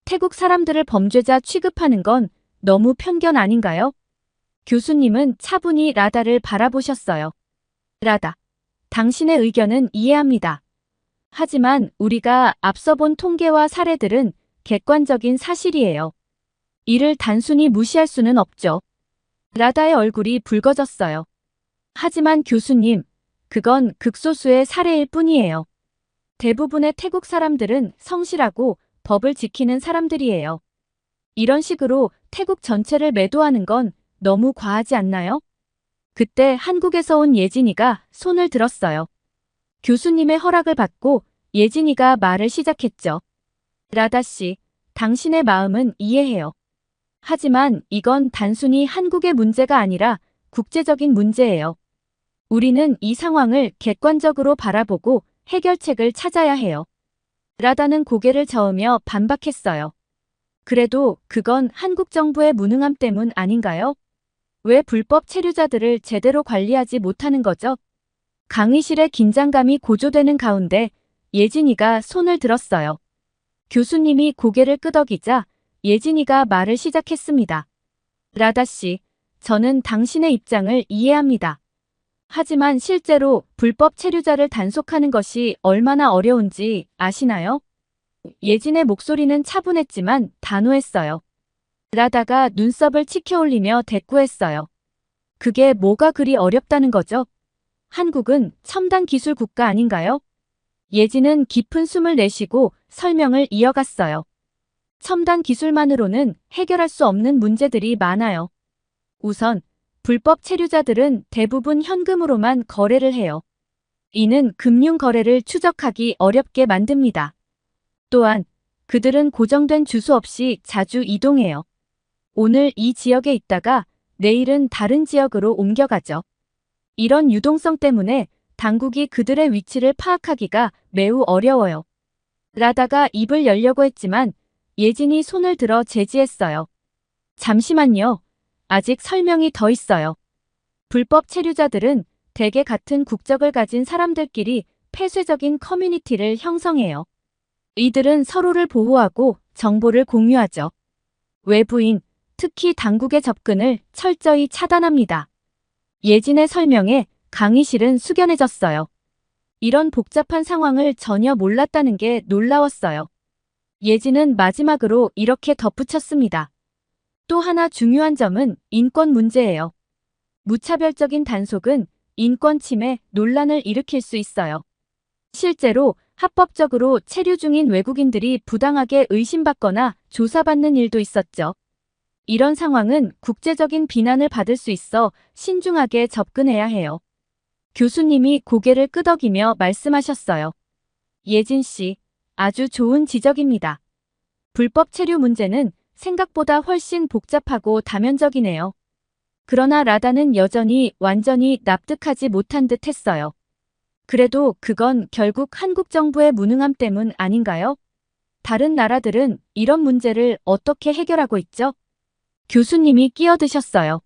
태국 사람들을 범죄자 취급하는 건 너무 편견 아닌가요? 교수님은 차분히 라다를 바라보셨어요. 라다, 당신의 의견은 이해합니다. 하지만 우리가 앞서 본 통계와 사례들은 객관적인 사실이에요. 이를 단순히 무시할 수는 없죠. 라다의 얼굴이 붉어졌어요. 하지만 교수님, 그건 극소수의 사례일 뿐이에요. 대부분의 태국 사람들은 성실하고 법을 지키는 사람들이에요. 이런 식으로 태국 전체를 매도하는 건 너무 과하지 않나요? 그때 한국에서 온 예진이가 손을 들었어요. 교수님의 허락을 받고 예진이가 말을 시작했죠. 라다 씨, 당신의 마음은 이해해요. 하지만 이건 단순히 한국의 문제가 아니라 국제적인 문제예요. 우리는 이 상황을 객관적으로 바라보고 해결책을 찾아야 해요. 라다는 고개를 저으며 반박했어요. 그래도 그건 한국 정부의 무능함 때문 아닌가요? 왜 불법 체류자들을 제대로 관리하지 못하는 거죠? 강의실의 긴장감이 고조되는 가운데 예진이가 손을 들었어요. 교수님이 고개를 끄덕이자 예진이가 말을 시작했습니다. 라다 씨, 저는 당신의 입장을 이해합니다. 하지만 실제로 불법 체류자를 단속하는 것이 얼마나 어려운지 아시나요? 예진의 목소리는 차분했지만 단호했어요. 라다가 눈썹을 치켜올리며 대꾸했어요. 그게 뭐가 그리 어렵다는 거죠? 한국은 첨단 기술 국가 아닌가요? 예진은 깊은 숨을 내쉬고 설명을 이어갔어요. 첨단 기술만으로는 해결할 수 없는 문제들이 많아요. 우선 불법 체류자들은 대부분 현금으로만 거래를 해요. 이는 금융 거래를 추적하기 어렵게 만듭니다. 또한 그들은 고정된 주소 없이 자주 이동해요. 오늘 이 지역에 있다가 내일은 다른 지역으로 옮겨가죠. 이런 유동성 때문에 당국이 그들의 위치를 파악하기가 매우 어려워요. 라다가 입을 열려고 했지만 예진이 손을 들어 제지했어요. 잠시만요. 아직 설명이 더 있어요. 불법 체류자들은 대개 같은 국적을 가진 사람들끼리 폐쇄적인 커뮤니티를 형성해요. 이들은 서로를 보호하고 정보를 공유하죠. 외부인, 특히 당국의 접근을 철저히 차단합니다. 예진의 설명에 강의실은 숙연해졌어요. 이런 복잡한 상황을 전혀 몰랐다는 게 놀라웠어요. 예진은 마지막으로 이렇게 덧붙였습니다. 또 하나 중요한 점은 인권 문제예요. 무차별적인 단속은 인권 침해 논란을 일으킬 수 있어요. 실제로 합법적으로 체류 중인 외국인들이 부당하게 의심받거나 조사받는 일도 있었죠. 이런 상황은 국제적인 비난을 받을 수 있어 신중하게 접근해야 해요. 교수님이 고개를 끄덕이며 말씀하셨어요. 예진 씨, 아주 좋은 지적입니다. 불법 체류 문제는 생각보다 훨씬 복잡하고 다면적이네요. 그러나 라다는 여전히 완전히 납득하지 못한 듯 했어요. 그래도 그건 결국 한국 정부의 무능함 때문 아닌가요? 다른 나라들은 이런 문제를 어떻게 해결하고 있죠? 교수님이 끼어드셨어요.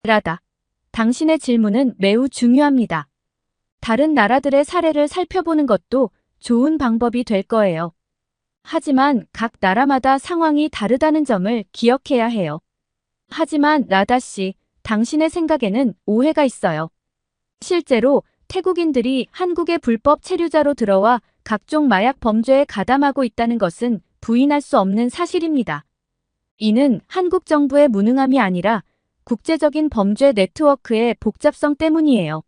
라다, 당신의 질문은 매우 중요합니다. 다른 나라들의 사례를 살펴보는 것도 좋은 방법이 될 거예요. 하지만 각 나라마다 상황이 다르다는 점을 기억해야 해요. 하지만 라다 씨, 당신의 생각에는 오해가 있어요. 실제로 태국인들이 한국의 불법 체류자로 들어와 각종 마약 범죄에 가담하고 있다는 것은 부인할 수 없는 사실입니다. 이는 한국 정부의 무능함이 아니라 국제적인 범죄 네트워크의 복잡성 때문이에요.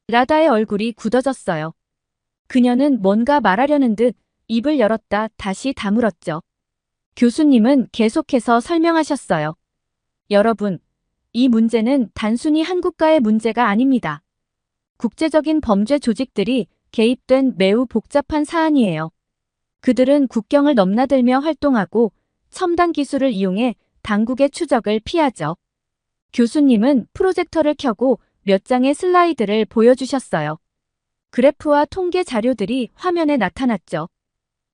라다의 얼굴이 굳어졌어요. 그녀는 뭔가 말하려는 듯 입을 열었다 다시 다물었죠. 교수님은 계속해서 설명하셨어요. 여러분, 이 문제는 단순히 한국과의 문제가 아닙니다. 국제적인 범죄 조직들이 개입된 매우 복잡한 사안이에요. 그들은 국경을 넘나들며 활동하고 첨단 기술을 이용해 당국의 추적을 피하죠. 교수님은 프로젝터를 켜고 몇 장의 슬라이드를 보여주셨어요. 그래프와 통계 자료들이 화면에 나타났죠.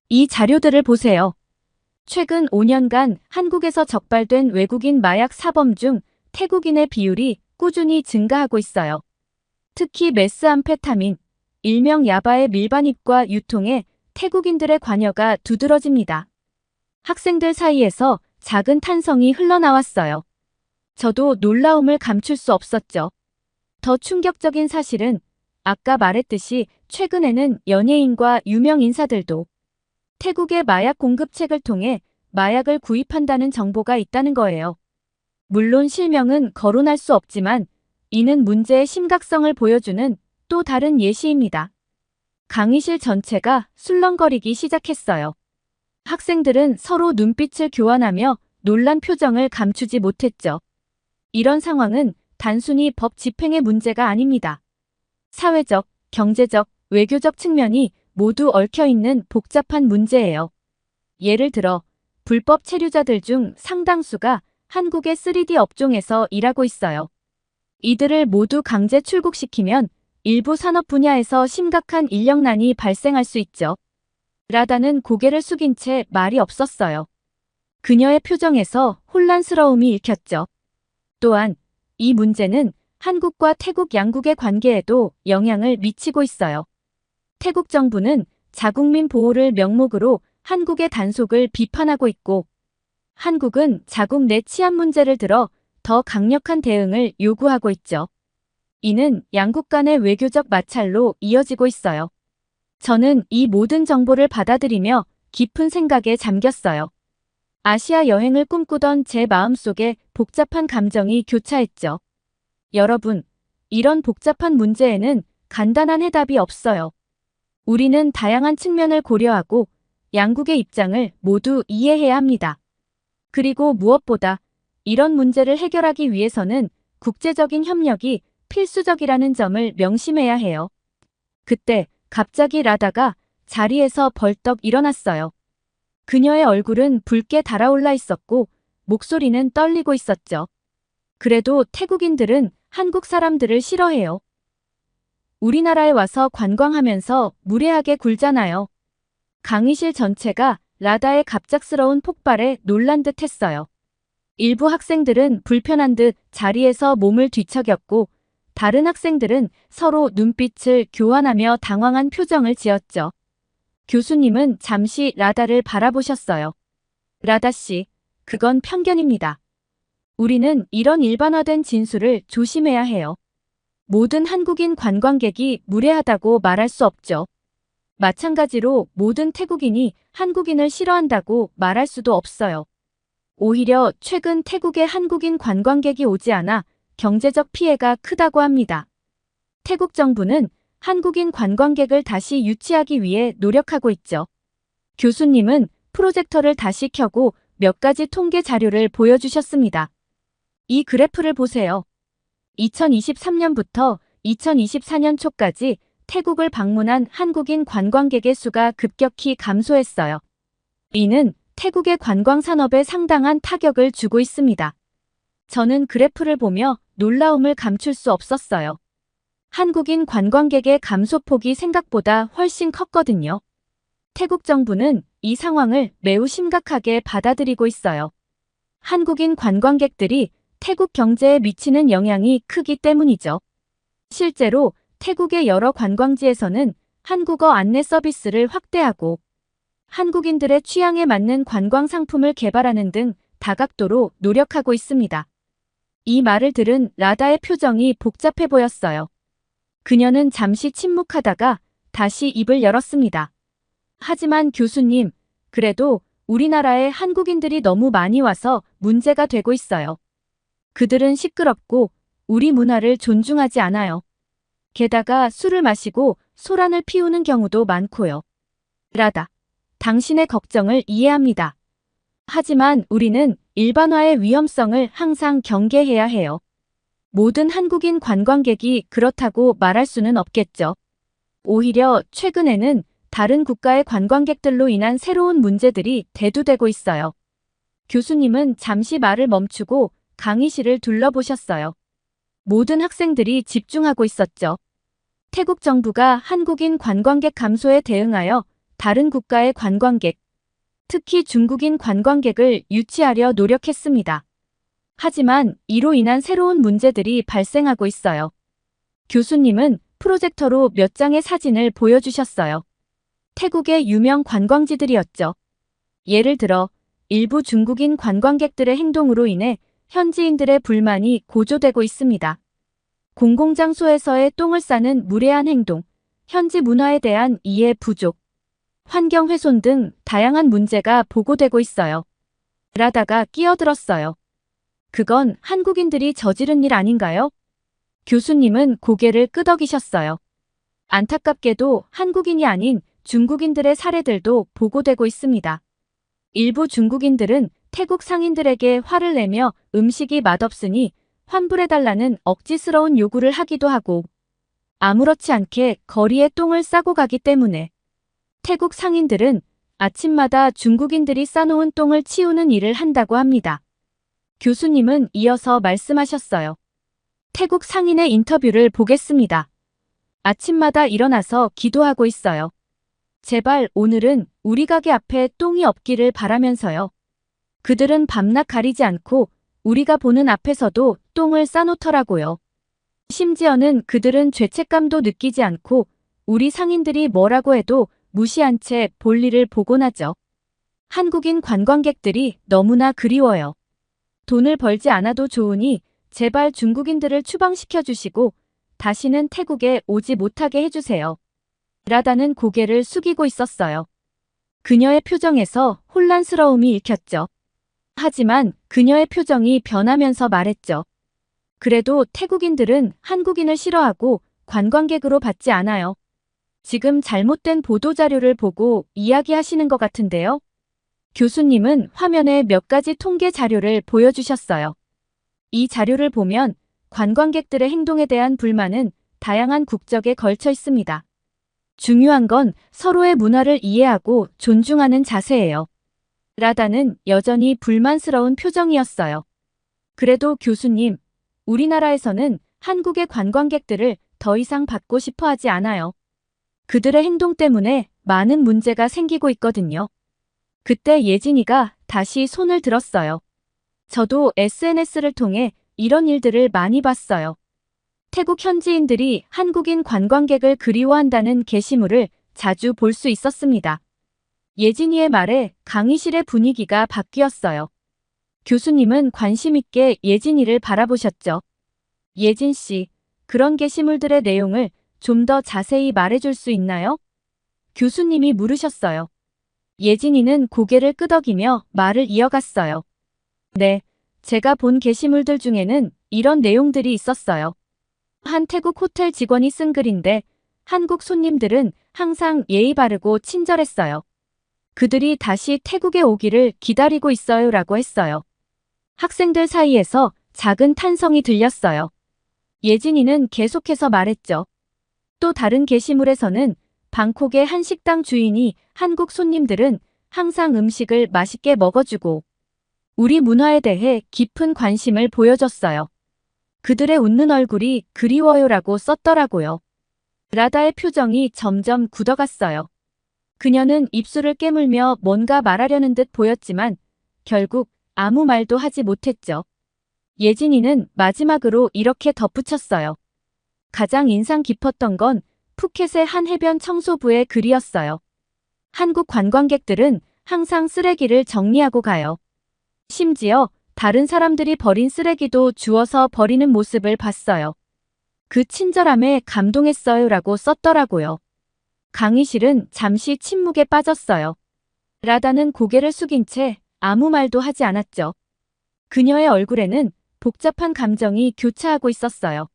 이 자료들을 보세요. 최근 5년간 한국에서 적발된 외국인 마약 사범 중 태국인의 비율이 꾸준히 증가하고 있어요. 특히 메스암페타민, 일명 야바의 밀반입과 유통에 태국인들의 관여가 두드러집니다. 학생들 사이에서 작은 탄성이 흘러나왔어요. 저도 놀라움을 감출 수 없었죠. 더 충격적인 사실은 아까 말했듯이 최근에는 연예인과 유명 인사들도 태국의 마약 공급책을 통해 마약을 구입한다는 정보가 있다는 거예요. 물론 실명은 거론할 수 없지만 이는 문제의 심각성을 보여주는 또 다른 예시입니다. 강의실 전체가 술렁거리기 시작했어요. 학생들은 서로 눈빛을 교환하며 놀란 표정을 감추지 못했죠. 이런 상황은 단순히 법 집행의 문제가 아닙니다. 사회적, 경제적, 외교적 측면이 모두 얽혀있는 복잡한 문제예요. 예를 들어 불법 체류자들 중 상당수가 한국의 3D 업종에서 일하고 있어요. 이들을 모두 강제 출국시키면 일부 산업 분야에서 심각한 인력난이 발생할 수 있죠. 라다는 고개를 숙인 채 말이 없었어요. 그녀의 표정에서 혼란스러움이 읽혔죠. 또한 이 문제는 한국과 태국 양국의 관계에도 영향을 미치고 있어요. 태국 정부는 자국민 보호를 명목으로 한국의 단속을 비판하고 있고, 한국은 자국 내 치안 문제를 들어 더 강력한 대응을 요구하고 있죠. 이는 양국 간의 외교적 마찰로 이어지고 있어요. 저는 이 모든 정보를 받아들이며 깊은 생각에 잠겼어요. 아시아 여행을 꿈꾸던 제 마음속에 복잡한 감정이 교차했죠. 여러분, 이런 복잡한 문제에는 간단한 해답이 없어요. 우리는 다양한 측면을 고려하고 양국의 입장을 모두 이해해야 합니다. 그리고 무엇보다 이런 문제를 해결하기 위해서는 국제적인 협력이 필수적이라는 점을 명심해야 해요. 그때 갑자기 라다가 자리에서 벌떡 일어났어요. 그녀의 얼굴은 붉게 달아올라 있었고 목소리는 떨리고 있었죠. 그래도 태국인들은 한국 사람들을 싫어해요. 우리나라에 와서 관광하면서 무례하게 굴잖아요. 강의실 전체가 라다의 갑작스러운 폭발에 놀란 듯 했어요. 일부 학생들은 불편한 듯 자리에서 몸을 뒤척였고, 다른 학생들은 서로 눈빛을 교환하며 당황한 표정을 지었죠. 교수님은 잠시 라다를 바라보셨어요. 라다 씨, 그건 편견입니다. 우리는 이런 일반화된 진술을 조심해야 해요. 모든 한국인 관광객이 무례하다고 말할 수 없죠. 마찬가지로 모든 태국인이 한국인을 싫어한다고 말할 수도 없어요. 오히려 최근 태국에 한국인 관광객이 오지 않아 경제적 피해가 크다고 합니다. 태국 정부는 한국인 관광객을 다시 유치하기 위해 노력하고 있죠. 교수님은 프로젝터를 다시 켜고 몇 가지 통계 자료를 보여주셨습니다. 이 그래프를 보세요. 2023년부터 2024년 초까지 태국을 방문한 한국인 관광객의 수가 급격히 감소했어요. 이는 태국의 관광 산업에 상당한 타격을 주고 있습니다. 저는 그래프를 보며 놀라움을 감출 수 없었어요. 한국인 관광객의 감소폭이 생각보다 훨씬 컸거든요. 태국 정부는 이 상황을 매우 심각하게 받아들이고 있어요. 한국인 관광객들이 태국 경제에 미치는 영향이 크기 때문이죠. 실제로 태국의 여러 관광지에서는 한국어 안내 서비스를 확대하고 한국인들의 취향에 맞는 관광 상품을 개발하는 등 다각도로 노력하고 있습니다. 이 말을 들은 라다의 표정이 복잡해 보였어요. 그녀는 잠시 침묵하다가 다시 입을 열었습니다. 하지만 교수님, 그래도 우리나라에 한국인들이 너무 많이 와서 문제가 되고 있어요. 그들은 시끄럽고 우리 문화를 존중하지 않아요. 게다가 술을 마시고 소란을 피우는 경우도 많고요. 라다, 당신의 걱정을 이해합니다. 하지만 우리는 일반화의 위험성을 항상 경계해야 해요. 모든 한국인 관광객이 그렇다고 말할 수는 없겠죠. 오히려 최근에는 다른 국가의 관광객들로 인한 새로운 문제들이 대두되고 있어요. 교수님은 잠시 말을 멈추고 강의실을 둘러보셨어요. 모든 학생들이 집중하고 있었죠. 태국 정부가 한국인 관광객 감소에 대응하여 다른 국가의 관광객, 특히 중국인 관광객을 유치하려 노력했습니다. 하지만 이로 인한 새로운 문제들이 발생하고 있어요. 교수님은 프로젝터로 몇 장의 사진을 보여주셨어요. 태국의 유명 관광지들이었죠. 예를 들어 일부 중국인 관광객들의 행동으로 인해 현지인들의 불만이 고조되고 있습니다. 공공장소에서의 똥을 싸는 무례한 행동, 현지 문화에 대한 이해 부족, 환경 훼손 등 다양한 문제가 보고되고 있어요. 라다가 끼어들었어요. 그건 한국인들이 저지른 일 아닌가요? 교수님은 고개를 끄덕이셨어요. 안타깝게도 한국인이 아닌 중국인들의 사례들도 보고되고 있습니다. 일부 중국인들은 태국 상인들에게 화를 내며 음식이 맛없으니 환불해달라는 억지스러운 요구를 하기도 하고 아무렇지 않게 거리에 똥을 싸고 가기 때문에 태국 상인들은 아침마다 중국인들이 싸놓은 똥을 치우는 일을 한다고 합니다. 교수님은 이어서 말씀하셨어요. 태국 상인의 인터뷰를 보겠습니다. 아침마다 일어나서 기도하고 있어요. 제발 오늘은 우리 가게 앞에 똥이 없기를 바라면서요. 그들은 밤낮 가리지 않고 우리가 보는 앞에서도 똥을 싸놓더라고요. 심지어는 그들은 죄책감도 느끼지 않고 우리 상인들이 뭐라고 해도 무시한 채 볼일을 보곤 하죠. 한국인 관광객들이 너무나 그리워요. 돈을 벌지 않아도 좋으니 제발 중국인들을 추방시켜 주시고 다시는 태국에 오지 못하게 해주세요. 라다는 고개를 숙이고 있었어요. 그녀의 표정에서 혼란스러움이 읽혔죠. 하지만 그녀의 표정이 변하면서 말했죠. 그래도 태국인들은 한국인을 싫어하고 관광객으로 받지 않아요. 지금 잘못된 보도자료를 보고 이야기하시는 것 같은데요. 교수님은 화면에 몇 가지 통계 자료를 보여주셨어요. 이 자료를 보면 관광객들의 행동에 대한 불만은 다양한 국적에 걸쳐 있습니다. 중요한 건 서로의 문화를 이해하고 존중하는 자세예요. 라다는 여전히 불만스러운 표정이었어요. 그래도 교수님, 우리나라에서는 한국의 관광객들을 더 이상 받고 싶어 하지 않아요. 그들의 행동 때문에 많은 문제가 생기고 있거든요. 그때 예진이가 다시 손을 들었어요. 저도 SNS를 통해 이런 일들을 많이 봤어요. 태국 현지인들이 한국인 관광객을 그리워한다는 게시물을 자주 볼 수 있었습니다. 예진이의 말에 강의실의 분위기가 바뀌었어요. 교수님은 관심 있게 예진이를 바라보셨죠. 예진 씨, 그런 게시물들의 내용을 좀 더 자세히 말해줄 수 있나요? 교수님이 물으셨어요. 예진이는 고개를 끄덕이며 말을 이어갔어요. 네, 제가 본 게시물들 중에는 이런 내용들이 있었어요. 한 태국 호텔 직원이 쓴 글인데 한국 손님들은 항상 예의 바르고 친절했어요. 그들이 다시 태국에 오기를 기다리고 있어요 라고 했어요. 학생들 사이에서 작은 탄성이 들렸어요. 예진이는 계속해서 말했죠. 또 다른 게시물에서는 방콕의 한 식당 주인이 한국 손님들은 항상 음식을 맛있게 먹어주고 우리 문화에 대해 깊은 관심을 보여줬어요. 그들의 웃는 얼굴이 그리워요라고 썼더라고요. 라다의 표정이 점점 굳어갔어요. 그녀는 입술을 깨물며 뭔가 말하려는 듯 보였지만 결국 아무 말도 하지 못했죠. 예진이는 마지막으로 이렇게 덧붙였어요. 가장 인상 깊었던 건 푸켓의 한 해변 청소부의 글이었어요. 한국 관광객들은 항상 쓰레기를 정리하고 가요. 심지어 다른 사람들이 버린 쓰레기도 주워서 버리는 모습을 봤어요. 그 친절함에 감동했어요 라고 썼더라고요. 강의실은 잠시 침묵에 빠졌어요. 라다는 고개를 숙인 채 아무 말도 하지 않았죠. 그녀의 얼굴에는 복잡한 감정이 교차하고 있었어요.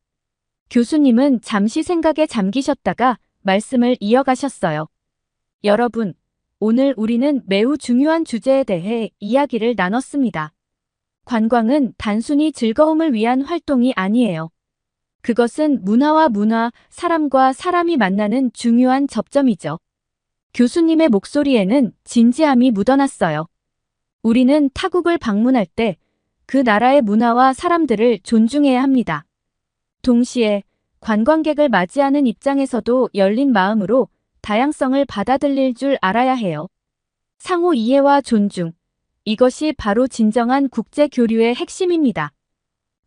교수님은 잠시 생각에 잠기셨다가 말씀을 이어가셨어요. 여러분, 오늘 우리는 매우 중요한 주제에 대해 이야기를 나눴습니다. 관광은 단순히 즐거움을 위한 활동이 아니에요. 그것은 문화와 문화, 사람과 사람이 만나는 중요한 접점이죠. 교수님의 목소리에는 진지함이 묻어났어요. 우리는 타국을 방문할 때 그 나라의 문화와 사람들을 존중해야 합니다. 동시에 관광객을 맞이하는 입장에서도 열린 마음으로 다양성을 받아들일 줄 알아야 해요. 상호 이해와 존중. 이것이 바로 진정한 국제 교류의 핵심입니다.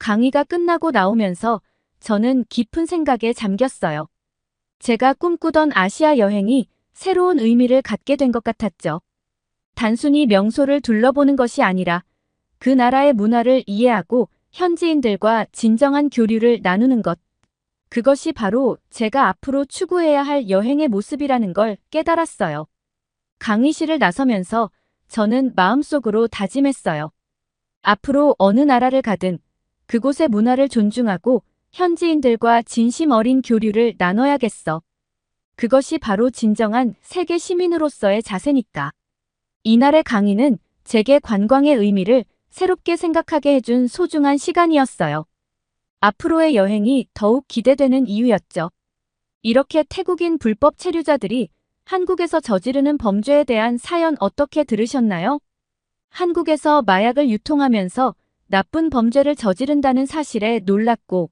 강의가 끝나고 나오면서 저는 깊은 생각에 잠겼어요. 제가 꿈꾸던 아시아 여행이 새로운 의미를 갖게 된 것 같았죠. 단순히 명소를 둘러보는 것이 아니라 그 나라의 문화를 이해하고 현지인들과 진정한 교류를 나누는 것. 그것이 바로 제가 앞으로 추구해야 할 여행의 모습이라는 걸 깨달았어요. 강의실을 나서면서 저는 마음속으로 다짐했어요. 앞으로 어느 나라를 가든 그곳의 문화를 존중하고 현지인들과 진심 어린 교류를 나눠야겠어. 그것이 바로 진정한 세계 시민으로서의 자세니까. 이날의 강의는 제게 관광의 의미를 새롭게 생각하게 해준 소중한 시간이었어요. 앞으로의 여행이 더욱 기대되는 이유였죠. 이렇게 태국인 불법 체류자들이 한국에서 저지르는 범죄에 대한 사연 어떻게 들으셨나요? 한국에서 마약을 유통하면서 나쁜 범죄를 저지른다는 사실에 놀랐고,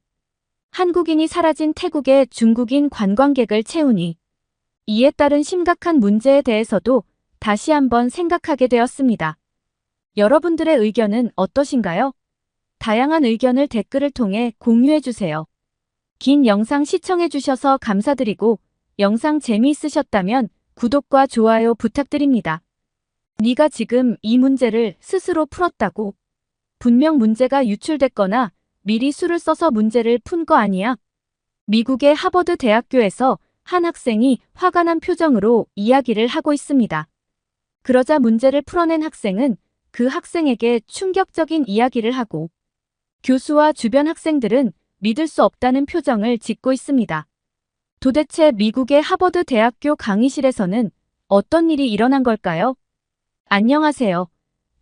한국인이 사라진 태국의 중국인 관광객을 채우니 이에 따른 심각한 문제에 대해서도 다시 한번 생각하게 되었습니다. 여러분들의 의견은 어떠신가요? 다양한 의견을 댓글을 통해 공유해주세요. 긴 영상 시청해주셔서 감사드리고 영상 재미있으셨다면 구독과 좋아요 부탁드립니다. 네가 지금 이 문제를 스스로 풀었다고? 분명 문제가 유출됐거나 미리 수를 써서 문제를 푼 거 아니야? 미국의 하버드 대학교에서 한 학생이 화가 난 표정으로 이야기를 하고 있습니다. 그러자 문제를 풀어낸 학생은 그 학생에게 충격적인 이야기를 하고 교수와 주변 학생들은 믿을 수 없다는 표정을 짓고 있습니다. 도대체 미국의 하버드 대학교 강의실에서는 어떤 일이 일어난 걸까요? 안녕하세요.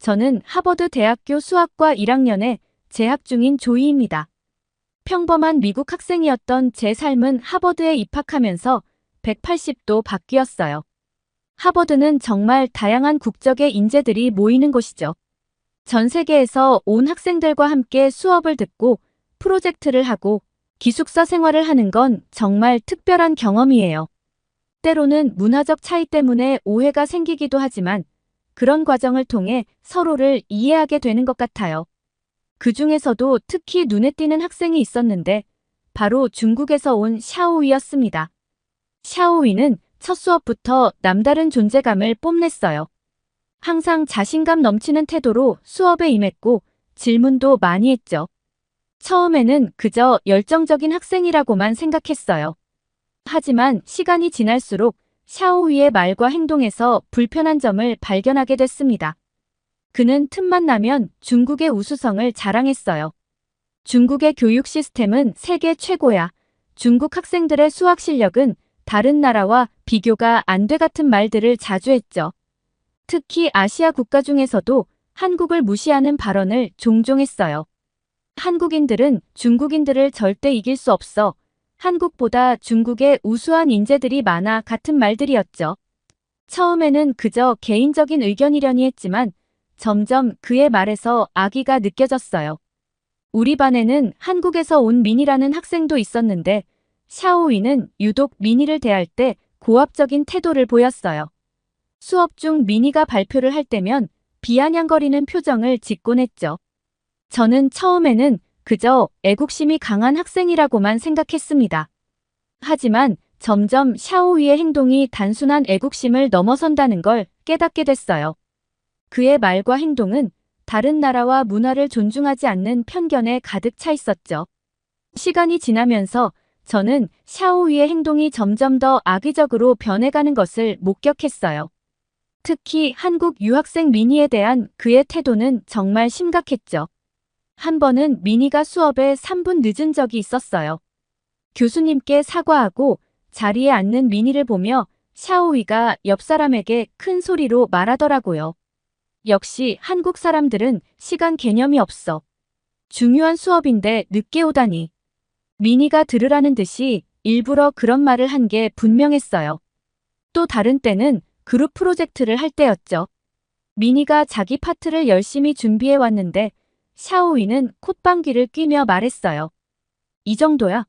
저는 하버드 대학교 수학과 1학년에 재학 중인 조이입니다. 평범한 미국 학생이었던 제 삶은 하버드에 입학하면서 180도 바뀌었어요. 하버드는 정말 다양한 국적의 인재들이 모이는 곳이죠. 전 세계에서 온 학생들과 함께 수업을 듣고 프로젝트를 하고 기숙사 생활을 하는 건 정말 특별한 경험이에요. 때로는 문화적 차이 때문에 오해가 생기기도 하지만 그런 과정을 통해 서로를 이해하게 되는 것 같아요. 그 중에서도 특히 눈에 띄는 학생이 있었는데 바로 중국에서 온 샤오위였습니다. 샤오위는 첫 수업부터 남다른 존재감을 뽐냈어요. 항상 자신감 넘치는 태도로 수업에 임했고 질문도 많이 했죠. 처음에는 그저 열정적인 학생이라고만 생각했어요. 하지만 시간이 지날수록 샤오위의 말과 행동에서 불편한 점을 발견하게 됐습니다. 그는 틈만 나면 중국의 우수성을 자랑했어요. 중국의 교육 시스템은 세계 최고야. 중국 학생들의 수학 실력은 다른 나라와 비교가 안 돼 같은 말들을 자주 했죠. 특히 아시아 국가 중에서도 한국을 무시하는 발언을 종종 했어요. 한국인들은 중국인들을 절대 이길 수 없어. 한국보다 중국에 우수한 인재들이 많아 같은 말들이었죠. 처음에는 그저 개인적인 의견이려니 했지만 점점 그의 말에서 악의가 느껴졌어요. 우리 반에는 한국에서 온 민이라는 학생도 있었는데 샤오위는 유독 민이를 대할 때 고압적인 태도를 보였어요. 수업 중 민이가 발표를 할 때면 비아냥거리는 표정을 짓곤 했죠. 저는 처음에는 그저 애국심이 강한 학생이라고만 생각했습니다. 하지만 점점 샤오위의 행동이 단순한 애국심을 넘어선다는 걸 깨닫게 됐어요. 그의 말과 행동은 다른 나라와 문화를 존중하지 않는 편견에 가득 차 있었죠. 시간이 지나면서 저는 샤오위의 행동이 점점 더 악의적으로 변해가는 것을 목격했어요. 특히 한국 유학생 미니에 대한 그의 태도는 정말 심각했죠. 한 번은 미니가 수업에 3분 늦은 적이 있었어요. 교수님께 사과하고 자리에 앉는 미니를 보며 샤오위가 옆 사람에게 큰 소리로 말하더라고요. 역시 한국 사람들은 시간 개념이 없어. 중요한 수업인데 늦게 오다니. 미니가 들으라는 듯이 일부러 그런 말을 한 게 분명했어요. 또 다른 때는 그룹 프로젝트를 할 때였죠. 미니가 자기 파트를 열심히 준비해 왔는데 샤오위는 콧방귀를 뀌며 말했어요. 이 정도야.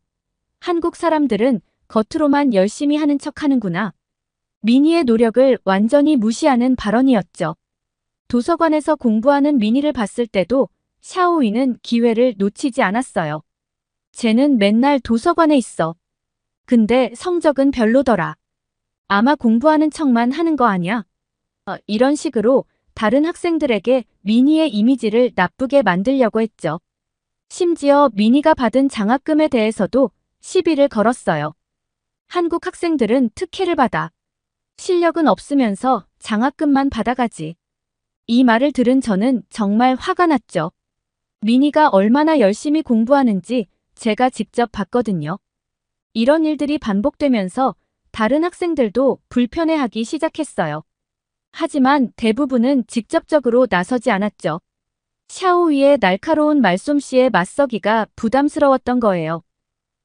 한국 사람들은 겉으로만 열심히 하는 척 하는구나. 미니의 노력을 완전히 무시하는 발언이었죠. 도서관에서 공부하는 미니를 봤을 때도 샤오위는 기회를 놓치지 않았어요. 쟤는 맨날 도서관에 있어. 근데 성적은 별로더라. 아마 공부하는 척만 하는 거 아니야? 이런 식으로 다른 학생들에게 미니의 이미지를 나쁘게 만들려고 했죠. 심지어 미니가 받은 장학금에 대해서도 시비를 걸었어요. 한국 학생들은 특혜를 받아. 실력은 없으면서 장학금만 받아가지. 이 말을 들은 저는 정말 화가 났죠. 미니가 얼마나 열심히 공부하는지 제가 직접 봤거든요. 이런 일들이 반복되면서 다른 학생들도 불편해하기 시작했어요. 하지만 대부분은 직접적으로 나서지 않았죠. 샤오위의 날카로운 말솜씨에 맞서기가 부담스러웠던 거예요.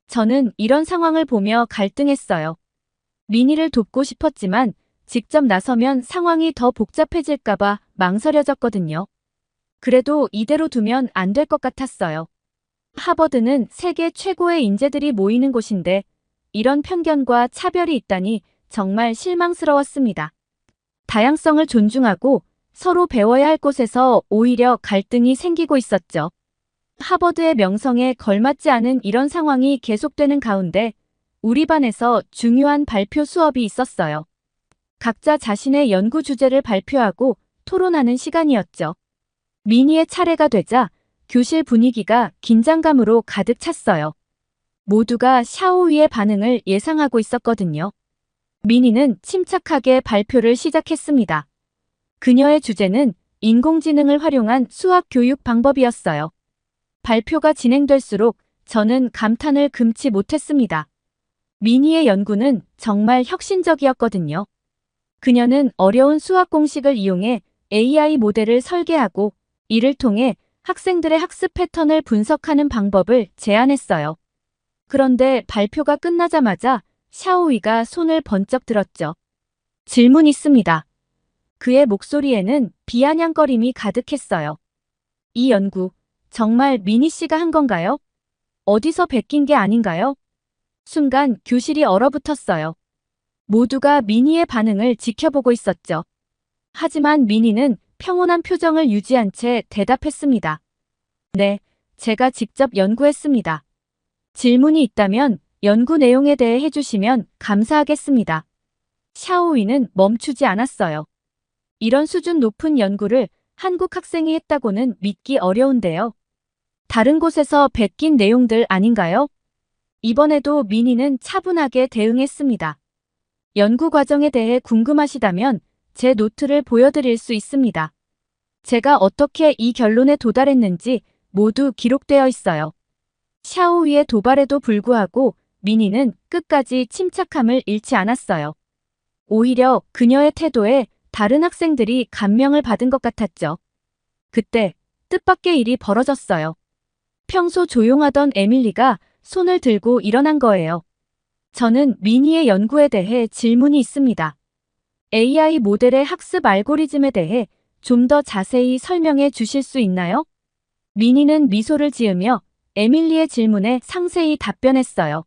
저는 이런 상황을 보며 갈등했어요. 미니를 돕고 싶었지만 직접 나서면 상황이 더 복잡해질까봐 망설여졌거든요. 그래도 이대로 두면 안 될 것 같았어요. 하버드는 세계 최고의 인재들이 모이는 곳인데 이런 편견과 차별이 있다니 정말 실망스러웠습니다. 다양성을 존중하고 서로 배워야 할 곳에서 오히려 갈등이 생기고 있었죠. 하버드의 명성에 걸맞지 않은 이런 상황이 계속되는 가운데 우리 반에서 중요한 발표 수업이 있었어요. 각자 자신의 연구 주제를 발표하고 토론하는 시간이었죠. 미니의 차례가 되자 교실 분위기가 긴장감으로 가득 찼어요. 모두가 샤오위의 반응을 예상하고 있었거든요. 미니는 침착하게 발표를 시작했습니다. 그녀의 주제는 인공지능을 활용한 수학 교육 방법이었어요. 발표가 진행될수록 저는 감탄을 금치 못했습니다. 미니의 연구는 정말 혁신적이었거든요. 그녀는 어려운 수학 공식을 이용해 AI 모델을 설계하고 이를 통해 학생들의 학습 패턴을 분석하는 방법을 제안했어요. 그런데 발표가 끝나자마자 샤오위가 손을 번쩍 들었죠. 질문 있습니다. 그의 목소리에는 비아냥거림이 가득했어요. 이 연구, 정말 미니 씨가 한 건가요? 어디서 베낀 게 아닌가요? 순간 교실이 얼어붙었어요. 모두가 미니의 반응을 지켜보고 있었죠. 하지만 미니는 평온한 표정을 유지한 채 대답했습니다. 네, 제가 직접 연구했습니다. 질문이 있다면 연구 내용에 대해 해주시면 감사하겠습니다. 샤오위는 멈추지 않았어요. 이런 수준 높은 연구를 한국 학생이 했다고는 믿기 어려운데요. 다른 곳에서 베낀 내용들 아닌가요? 이번에도 미니는 차분하게 대응했습니다. 연구 과정에 대해 궁금하시다면 제 노트를 보여드릴 수 있습니다. 제가 어떻게 이 결론에 도달했는지 모두 기록되어 있어요. 샤오위의 도발에도 불구하고 미니는 끝까지 침착함을 잃지 않았어요. 오히려 그녀의 태도에 다른 학생들이 감명을 받은 것 같았죠. 그때 뜻밖의 일이 벌어졌어요. 평소 조용하던 에밀리가 손을 들고 일어난 거예요. 저는 미니의 연구에 대해 질문이 있습니다. AI 모델의 학습 알고리즘에 대해 좀 더 자세히 설명해 주실 수 있나요? 미니는 미소를 지으며 에밀리의 질문에 상세히 답변했어요.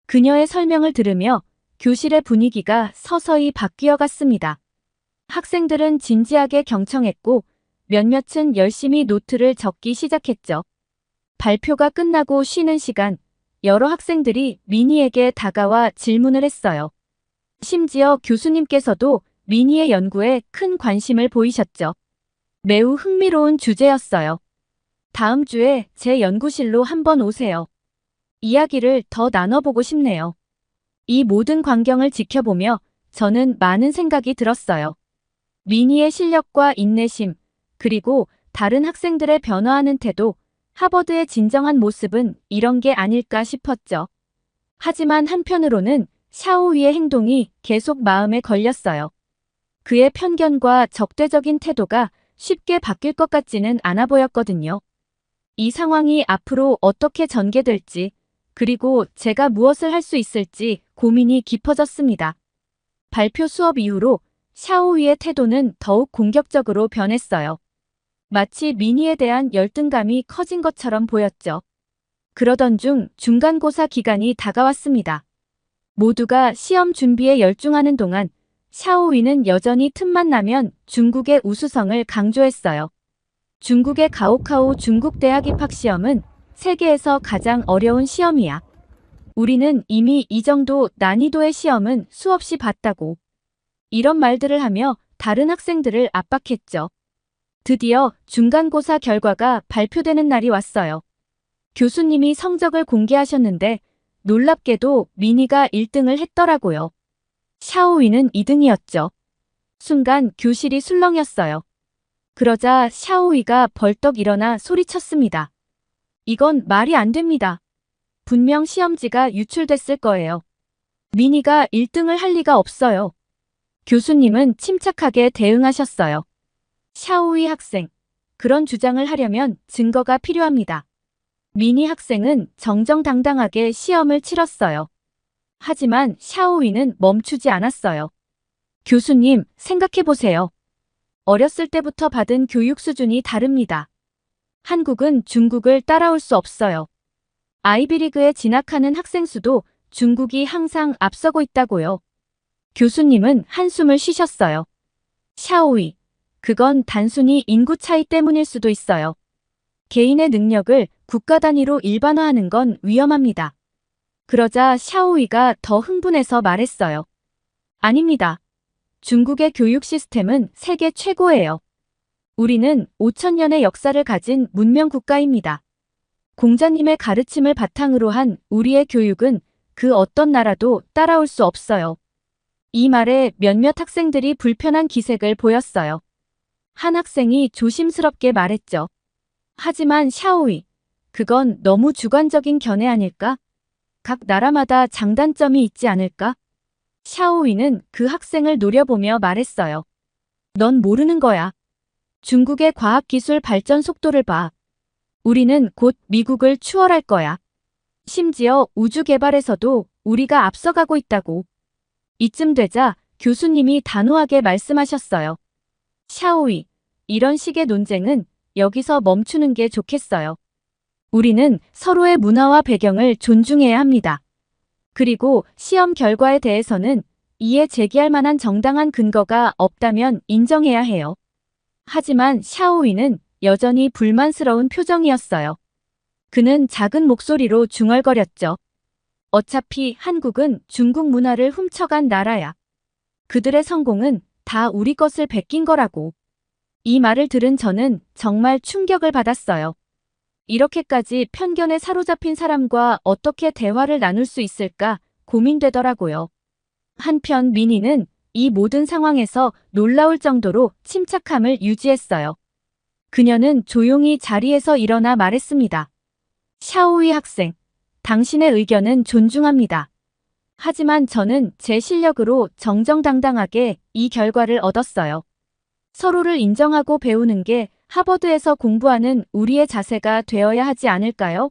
그녀의 설명을 들으며 교실의 분위기가 서서히 바뀌어 갔습니다. 학생들은 진지하게 경청했고 몇몇은 열심히 노트를 적기 시작했죠. 발표가 끝나고 쉬는 시간, 여러 학생들이 미니에게 다가와 질문을 했어요. 심지어 교수님께서도 미니의 연구에 큰 관심을 보이셨죠. 매우 흥미로운 주제였어요. 다음 주에 제 연구실로 한번 오세요. 이야기를 더 나눠보고 싶네요. 이 모든 광경을 지켜보며 저는 많은 생각이 들었어요. 미니의 실력과 인내심, 그리고 다른 학생들의 변화하는 태도, 하버드의 진정한 모습은 이런 게 아닐까 싶었죠. 하지만 한편으로는 샤오위의 행동이 계속 마음에 걸렸어요. 그의 편견과 적대적인 태도가 쉽게 바뀔 것 같지는 않아 보였거든요. 이 상황이 앞으로 어떻게 전개될지, 그리고 제가 무엇을 할 수 있을지 고민이 깊어졌습니다. 발표 수업 이후로 샤오위의 태도는 더욱 공격적으로 변했어요. 마치 미니에 대한 열등감이 커진 것처럼 보였죠. 그러던 중 중간고사 기간이 다가왔습니다. 모두가 시험 준비에 열중하는 동안 샤오위는 여전히 틈만 나면 중국의 우수성을 강조했어요. 중국의 가오카오 중국대학 입학시험은 세계에서 가장 어려운 시험이야. 우리는 이미 이 정도 난이도의 시험은 수없이 봤다고. 이런 말들을 하며 다른 학생들을 압박했죠. 드디어 중간고사 결과가 발표되는 날이 왔어요. 교수님이 성적을 공개하셨는데 놀랍게도 미니가 1등을 했더라고요. 샤오위는 2등이었죠. 순간 교실이 술렁였어요. 그러자 샤오위가 벌떡 일어나 소리쳤습니다. 이건 말이 안 됩니다. 분명 시험지가 유출됐을 거예요. 미니가 1등을 할 리가 없어요. 교수님은 침착하게 대응하셨어요. 샤오위 학생, 그런 주장을 하려면 증거가 필요합니다. 미니 학생은 정정당당하게 시험을 치렀어요. 하지만 샤오위는 멈추지 않았어요. 교수님, 생각해보세요. 어렸을 때부터 받은 교육 수준이 다릅니다. 한국은 중국을 따라올 수 없어요. 아이비리그에 진학하는 학생 수도 중국이 항상 앞서고 있다고요. 교수님은 한숨을 쉬셨어요. 샤오위, 그건 단순히 인구 차이 때문일 수도 있어요. 개인의 능력을 국가 단위로 일반화하는 건 위험합니다. 그러자 샤오위가 더 흥분해서 말했어요. 아닙니다. 중국의 교육 시스템은 세계 최고예요. 우리는 5천년의 역사를 가진 문명 국가입니다. 공자님의 가르침을 바탕으로 한 우리의 교육은 그 어떤 나라도 따라올 수 없어요. 이 말에 몇몇 학생들이 불편한 기색을 보였어요. 한 학생이 조심스럽게 말했죠. 하지만 샤오위, 그건 너무 주관적인 견해 아닐까? 각 나라마다 장단점이 있지 않을까? 샤오위는 그 학생을 노려보며 말했어요. 넌 모르는 거야. 중국의 과학기술 발전 속도를 봐. 우리는 곧 미국을 추월할 거야. 심지어 우주 개발에서도 우리가 앞서가고 있다고. 이쯤 되자 교수님이 단호하게 말씀하셨어요. 샤오위, 이런 식의 논쟁은 여기서 멈추는 게 좋겠어요. 우리는 서로의 문화와 배경을 존중해야 합니다. 그리고 시험 결과에 대해서는 이에 제기할 만한 정당한 근거가 없다면 인정해야 해요. 하지만 샤오위는 여전히 불만스러운 표정이었어요. 그는 작은 목소리로 중얼거렸죠. 어차피 한국은 중국 문화를 훔쳐간 나라야. 그들의 성공은 다 우리 것을 베낀 거라고. 이 말을 들은 저는 정말 충격을 받았어요. 이렇게까지 편견에 사로잡힌 사람과 어떻게 대화를 나눌 수 있을까 고민되더라고요. 한편 민희는 이 모든 상황에서 놀라울 정도로 침착함을 유지했어요. 그녀는 조용히 자리에서 일어나 말했습니다. 샤오위 학생, 당신의 의견은 존중합니다. 하지만 저는 제 실력으로 정정당당하게 이 결과를 얻었어요. 서로를 인정하고 배우는 게 하버드에서 공부하는 우리의 자세가 되어야 하지 않을까요?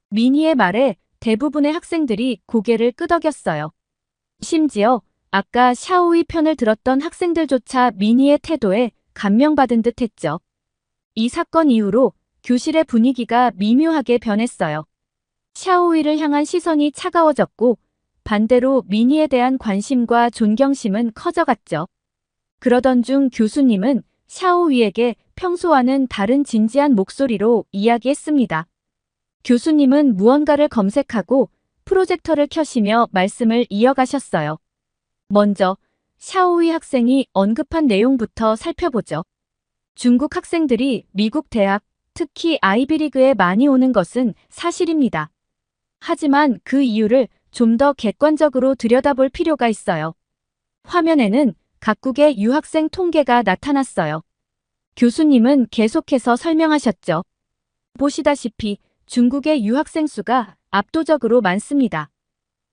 민희의 말에 대부분의 학생들이 고개를 끄덕였어요. 심지어 아까 샤오위 편을 들었던 학생들조차 민희의 태도에 감명받은 듯 했죠. 이 사건 이후로 교실의 분위기가 미묘하게 변했어요. 샤오위를 향한 시선이 차가워졌고 반대로 민희에 대한 관심과 존경심은 커져갔죠. 그러던 중 교수님은 샤오위에게 평소와는 다른 진지한 목소리로 이야기했습니다. 교수님은 무언가를 검색하고 프로젝터를 켜시며 말씀을 이어가셨어요. 먼저 샤오위 학생이 언급한 내용부터 살펴보죠. 중국 학생들이 미국 대학, 특히 아이비리그에 많이 오는 것은 사실입니다. 하지만 그 이유를 좀 더 객관적으로 들여다볼 필요가 있어요. 화면에는 각국의 유학생 통계가 나타났어요. 교수님은 계속해서 설명하셨죠. 보시다시피 중국의 유학생 수가 압도적으로 많습니다.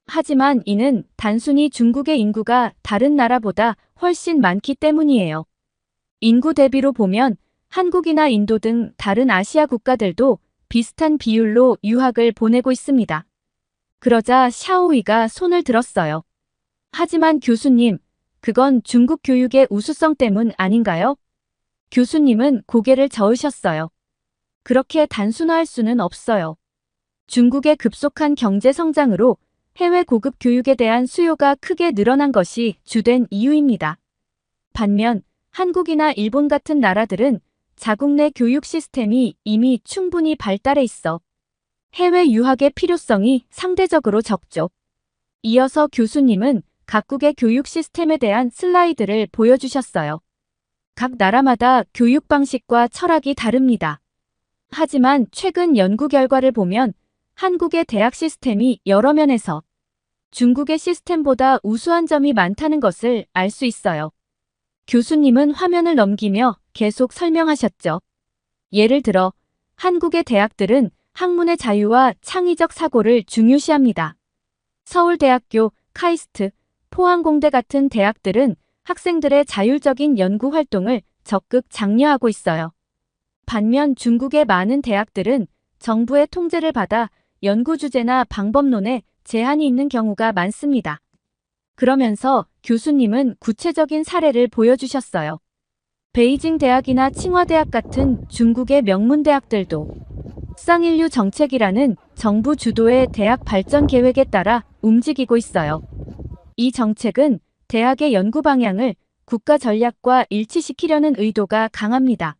하지만 이는 단순히 중국의 인구가 다른 나라보다 훨씬 많기 때문이에요. 인구 대비로 보면 한국이나 인도 등 다른 아시아 국가들도 비슷한 비율로 유학을 보내고 있습니다. 그러자 샤오위가 손을 들었어요. 하지만 교수님, 그건 중국 교육의 우수성 때문 아닌가요? 교수님은 고개를 저으셨어요. 그렇게 단순화할 수는 없어요. 중국의 급속한 경제 성장으로 해외 고급 교육에 대한 수요가 크게 늘어난 것이 주된 이유입니다. 반면 한국이나 일본 같은 나라들은 자국 내 교육 시스템이 이미 충분히 발달해 있어 해외 유학의 필요성이 상대적으로 적죠. 이어서 교수님은 각국의 교육 시스템에 대한 슬라이드를 보여주셨어요. 각 나라마다 교육 방식과 철학이 다릅니다. 하지만 최근 연구 결과를 보면 한국의 대학 시스템이 여러 면에서 중국의 시스템보다 우수한 점이 많다는 것을 알 수 있어요. 교수님은 화면을 넘기며 계속 설명하셨죠. 예를 들어 한국의 대학들은 학문의 자유와 창의적 사고를 중요시합니다. 서울대학교, 카이스트, 포항공대 같은 대학들은 학생들의 자율적인 연구 활동을 적극 장려하고 있어요. 반면 중국의 많은 대학들은 정부의 통제를 받아 연구 주제나 방법론에 제한이 있는 경우가 많습니다. 그러면서 교수님은 구체적인 사례를 보여주셨어요. 베이징 대학이나 칭화대학 같은 중국의 명문 대학들도 쌍인류 정책이라는 정부 주도의 대학 발전 계획에 따라 움직이고 있어요. 이 정책은 대학의 연구 방향을 국가 전략과 일치시키려는 의도가 강합니다.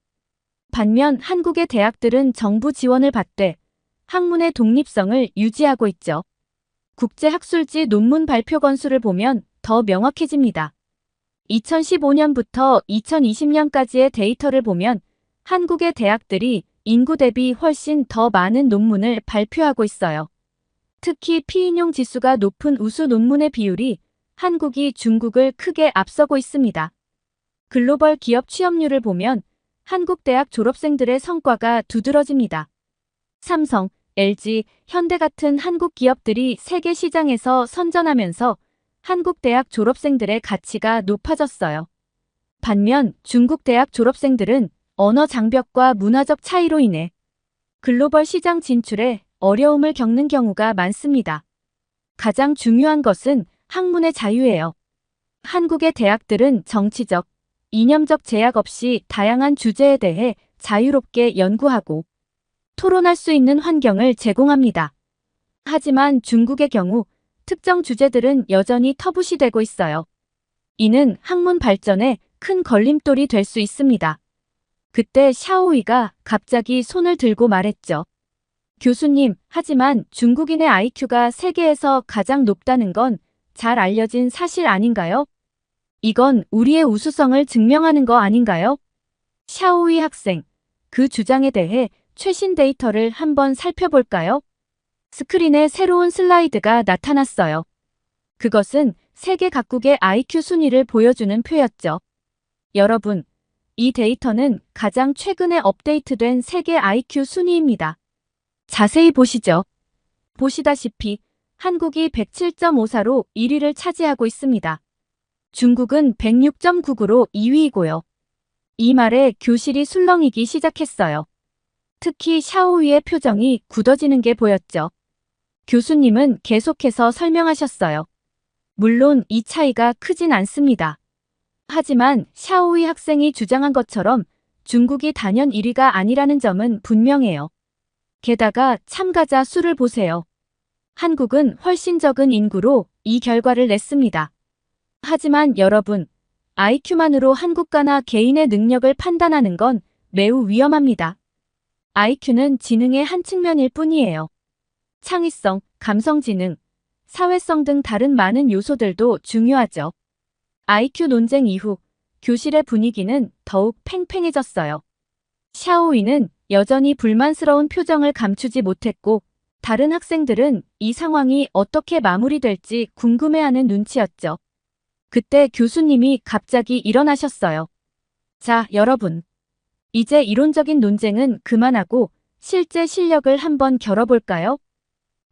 반면 한국의 대학들은 정부 지원을 받되 학문의 독립성을 유지하고 있죠. 국제학술지 논문 발표 건수를 보면 더 명확해집니다. 2015년부터 2020년까지의 데이터를 보면 한국의 대학들이 인구 대비 훨씬 더 많은 논문을 발표하고 있어요. 특히 피인용 지수가 높은 우수 논문의 비율이 한국이 중국을 크게 앞서고 있습니다. 글로벌 기업 취업률을 보면 한국 대학 졸업생들의 성과가 두드러집니다. 삼성, LG, 현대 같은 한국 기업들이 세계 시장에서 선전하면서 한국 대학 졸업생들의 가치가 높아졌어요. 반면 중국 대학 졸업생들은 언어 장벽과 문화적 차이로 인해 글로벌 시장 진출에 어려움을 겪는 경우가 많습니다. 가장 중요한 것은 학문의 자유예요. 한국의 대학들은 정치적, 이념적 제약 없이 다양한 주제에 대해 자유롭게 연구하고 토론할 수 있는 환경을 제공합니다. 하지만 중국의 경우 특정 주제들은 여전히 터부시되고 있어요. 이는 학문 발전에 큰 걸림돌이 될 수 있습니다. 그때 샤오이가 갑자기 손을 들고 말했죠. 교수님, 하지만 중국인의 IQ가 세계에서 가장 높다는 건 잘 알려진 사실 아닌가요? 이건 우리의 우수성을 증명하는 거 아닌가요? 샤오이 학생, 그 주장에 대해 최신 데이터를 한번 살펴볼까요? 스크린에 새로운 슬라이드가 나타났어요. 그것은 세계 각국의 IQ 순위를 보여주는 표였죠. 여러분, 이 데이터는 가장 최근에 업데이트된 세계 IQ 순위입니다. 자세히 보시죠. 보시다시피 한국이 107.54로 1위를 차지하고 있습니다. 중국은 106.99로 2위이고요. 이 말에 교실이 술렁이기 시작했어요. 특히 샤오위의 표정이 굳어지는 게 보였죠. 교수님은 계속해서 설명하셨어요. 물론 이 차이가 크진 않습니다. 하지만 샤오위 학생이 주장한 것처럼 중국이 단연 1위가 아니라는 점은 분명해요. 게다가 참가자 수를 보세요. 한국은 훨씬 적은 인구로 이 결과를 냈습니다. 하지만 여러분, IQ만으로 한국가나 개인의 능력을 판단하는 건 매우 위험합니다. IQ는 지능의 한 측면일 뿐이에요. 창의성, 감성지능, 사회성 등 다른 많은 요소들도 중요하죠. IQ 논쟁 이후 교실의 분위기는 더욱 팽팽해졌어요. 샤오이는 여전히 불만스러운 표정을 감추지 못했고 다른 학생들은 이 상황이 어떻게 마무리될지 궁금해하는 눈치였죠. 그때 교수님이 갑자기 일어나셨어요. 자, 여러분. 이제 이론적인 논쟁은 그만하고 실제 실력을 한번 겨뤄볼까요?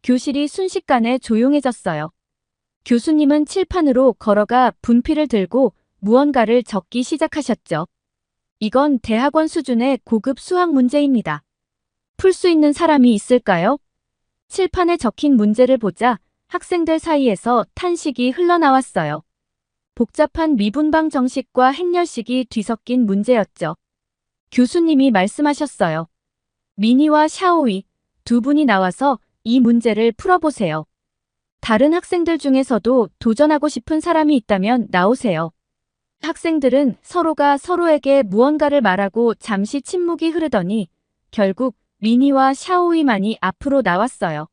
교실이 순식간에 조용해졌어요. 교수님은 칠판으로 걸어가 분필을 들고 무언가를 적기 시작하셨죠. 이건 대학원 수준의 고급 수학 문제입니다. 풀 수 있는 사람이 있을까요? 칠판에 적힌 문제를 보자 학생들 사이에서 탄식이 흘러나왔어요. 복잡한 미분방 정식과 행렬식이 뒤섞인 문제였죠. 교수님이 말씀하셨어요. 미니와 샤오이 두 분이 나와서 이 문제를 풀어보세요. 다른 학생들 중에서도 도전하고 싶은 사람이 있다면 나오세요. 학생들은 서로가 서로에게 무언가를 말하고 잠시 침묵이 흐르더니 결국 미니와 샤오이만이 앞으로 나왔어요.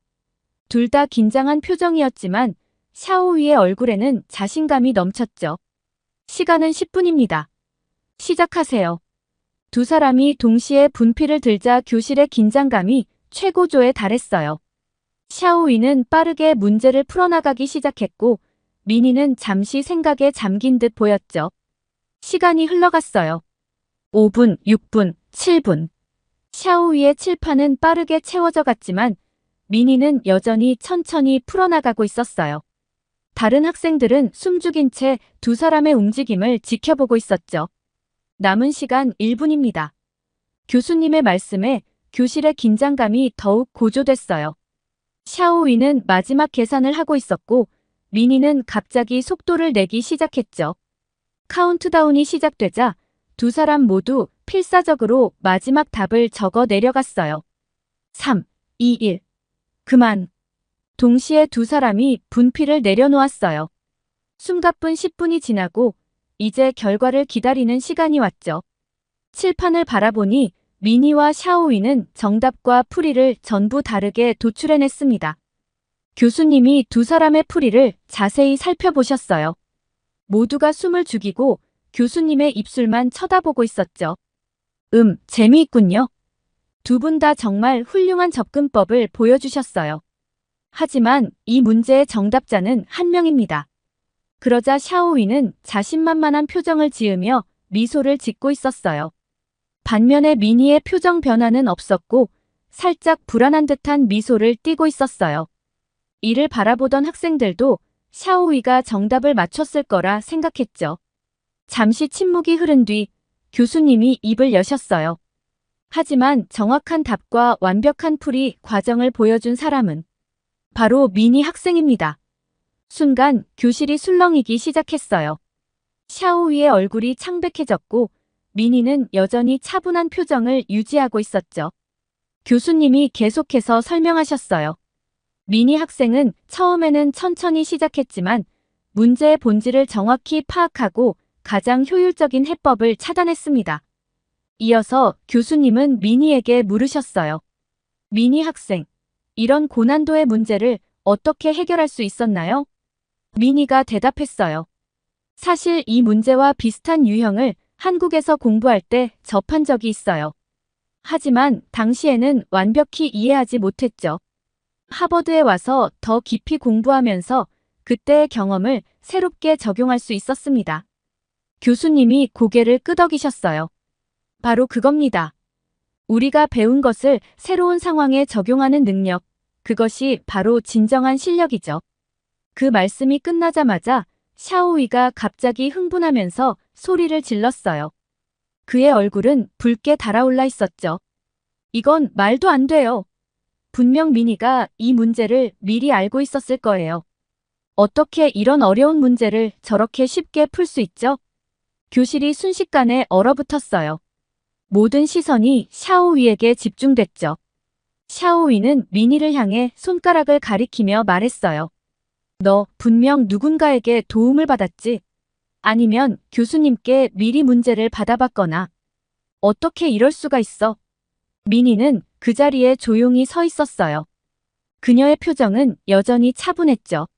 둘 다 긴장한 표정이었지만 샤오이의 얼굴에는 자신감이 넘쳤죠. 시간은 10분입니다. 시작하세요. 두 사람이 동시에 분필을 들자 교실의 긴장감이 최고조에 달했어요. 샤오이는 빠르게 문제를 풀어나가기 시작했고 미니는 잠시 생각에 잠긴 듯 보였죠. 시간이 흘러갔어요. 5분, 6분, 7분. 샤오이의 칠판은 빠르게 채워져 갔지만 미니는 여전히 천천히 풀어나가고 있었어요. 다른 학생들은 숨죽인 채 두 사람의 움직임을 지켜보고 있었죠. 남은 시간 1분입니다. 교수님의 말씀에 교실의 긴장감이 더욱 고조됐어요. 샤오위는 마지막 계산을 하고 있었고 미니는 갑자기 속도를 내기 시작했죠. 카운트다운이 시작되자 두 사람 모두 필사적으로 마지막 답을 적어 내려갔어요. 3, 2, 1. 그만. 동시에 두 사람이 분필을 내려놓았어요. 숨가쁜 10분이 지나고 이제 결과를 기다리는 시간이 왔죠. 칠판을 바라보니 미니와 샤오위는 정답과 풀이를 전부 다르게 도출해냈습니다. 교수님이 두 사람의 풀이를 자세히 살펴보셨어요. 모두가 숨을 죽이고 교수님의 입술만 쳐다보고 있었죠. 재미있군요. 두 분 다 정말 훌륭한 접근법을 보여주셨어요. 하지만 이 문제의 정답자는 한 명입니다. 그러자 샤오위는 자신만만한 표정을 지으며 미소를 짓고 있었어요. 반면에 미니의 표정 변화는 없었고 살짝 불안한 듯한 미소를 띠고 있었어요. 이를 바라보던 학생들도 샤오위가 정답을 맞췄을 거라 생각했죠. 잠시 침묵이 흐른 뒤 교수님이 입을 여셨어요. 하지만 정확한 답과 완벽한 풀이 과정을 보여준 사람은 바로 미니 학생입니다. 순간 교실이 술렁이기 시작했어요. 샤오위의 얼굴이 창백해졌고 미니는 여전히 차분한 표정을 유지하고 있었죠. 교수님이 계속해서 설명하셨어요. 미니 학생은 처음에는 천천히 시작했지만 문제의 본질을 정확히 파악하고 가장 효율적인 해법을 찾아냈습니다. 이어서 교수님은 미니에게 물으셨어요. 미니 학생, 이런 고난도의 문제를 어떻게 해결할 수 있었나요? 미니가 대답했어요. 사실 이 문제와 비슷한 유형을 한국에서 공부할 때 접한 적이 있어요. 하지만 당시에는 완벽히 이해하지 못했죠. 하버드에 와서 더 깊이 공부하면서 그때의 경험을 새롭게 적용할 수 있었습니다. 교수님이 고개를 끄덕이셨어요. 바로 그겁니다. 우리가 배운 것을 새로운 상황에 적용하는 능력, 그것이 바로 진정한 실력이죠. 그 말씀이 끝나자마자 샤오위가 갑자기 흥분하면서 소리를 질렀어요. 그의 얼굴은 붉게 달아올라 있었죠. 이건 말도 안 돼요. 분명 미니가 이 문제를 미리 알고 있었을 거예요. 어떻게 이런 어려운 문제를 저렇게 쉽게 풀 수 있죠? 교실이 순식간에 얼어붙었어요. 모든 시선이 샤오위에게 집중됐죠. 샤오위는 미니를 향해 손가락을 가리키며 말했어요. 너 분명 누군가에게 도움을 받았지? 아니면 교수님께 미리 문제를 받아봤거나. 어떻게 이럴 수가 있어? 미니는 그 자리에 조용히 서 있었어요. 그녀의 표정은 여전히 차분했죠.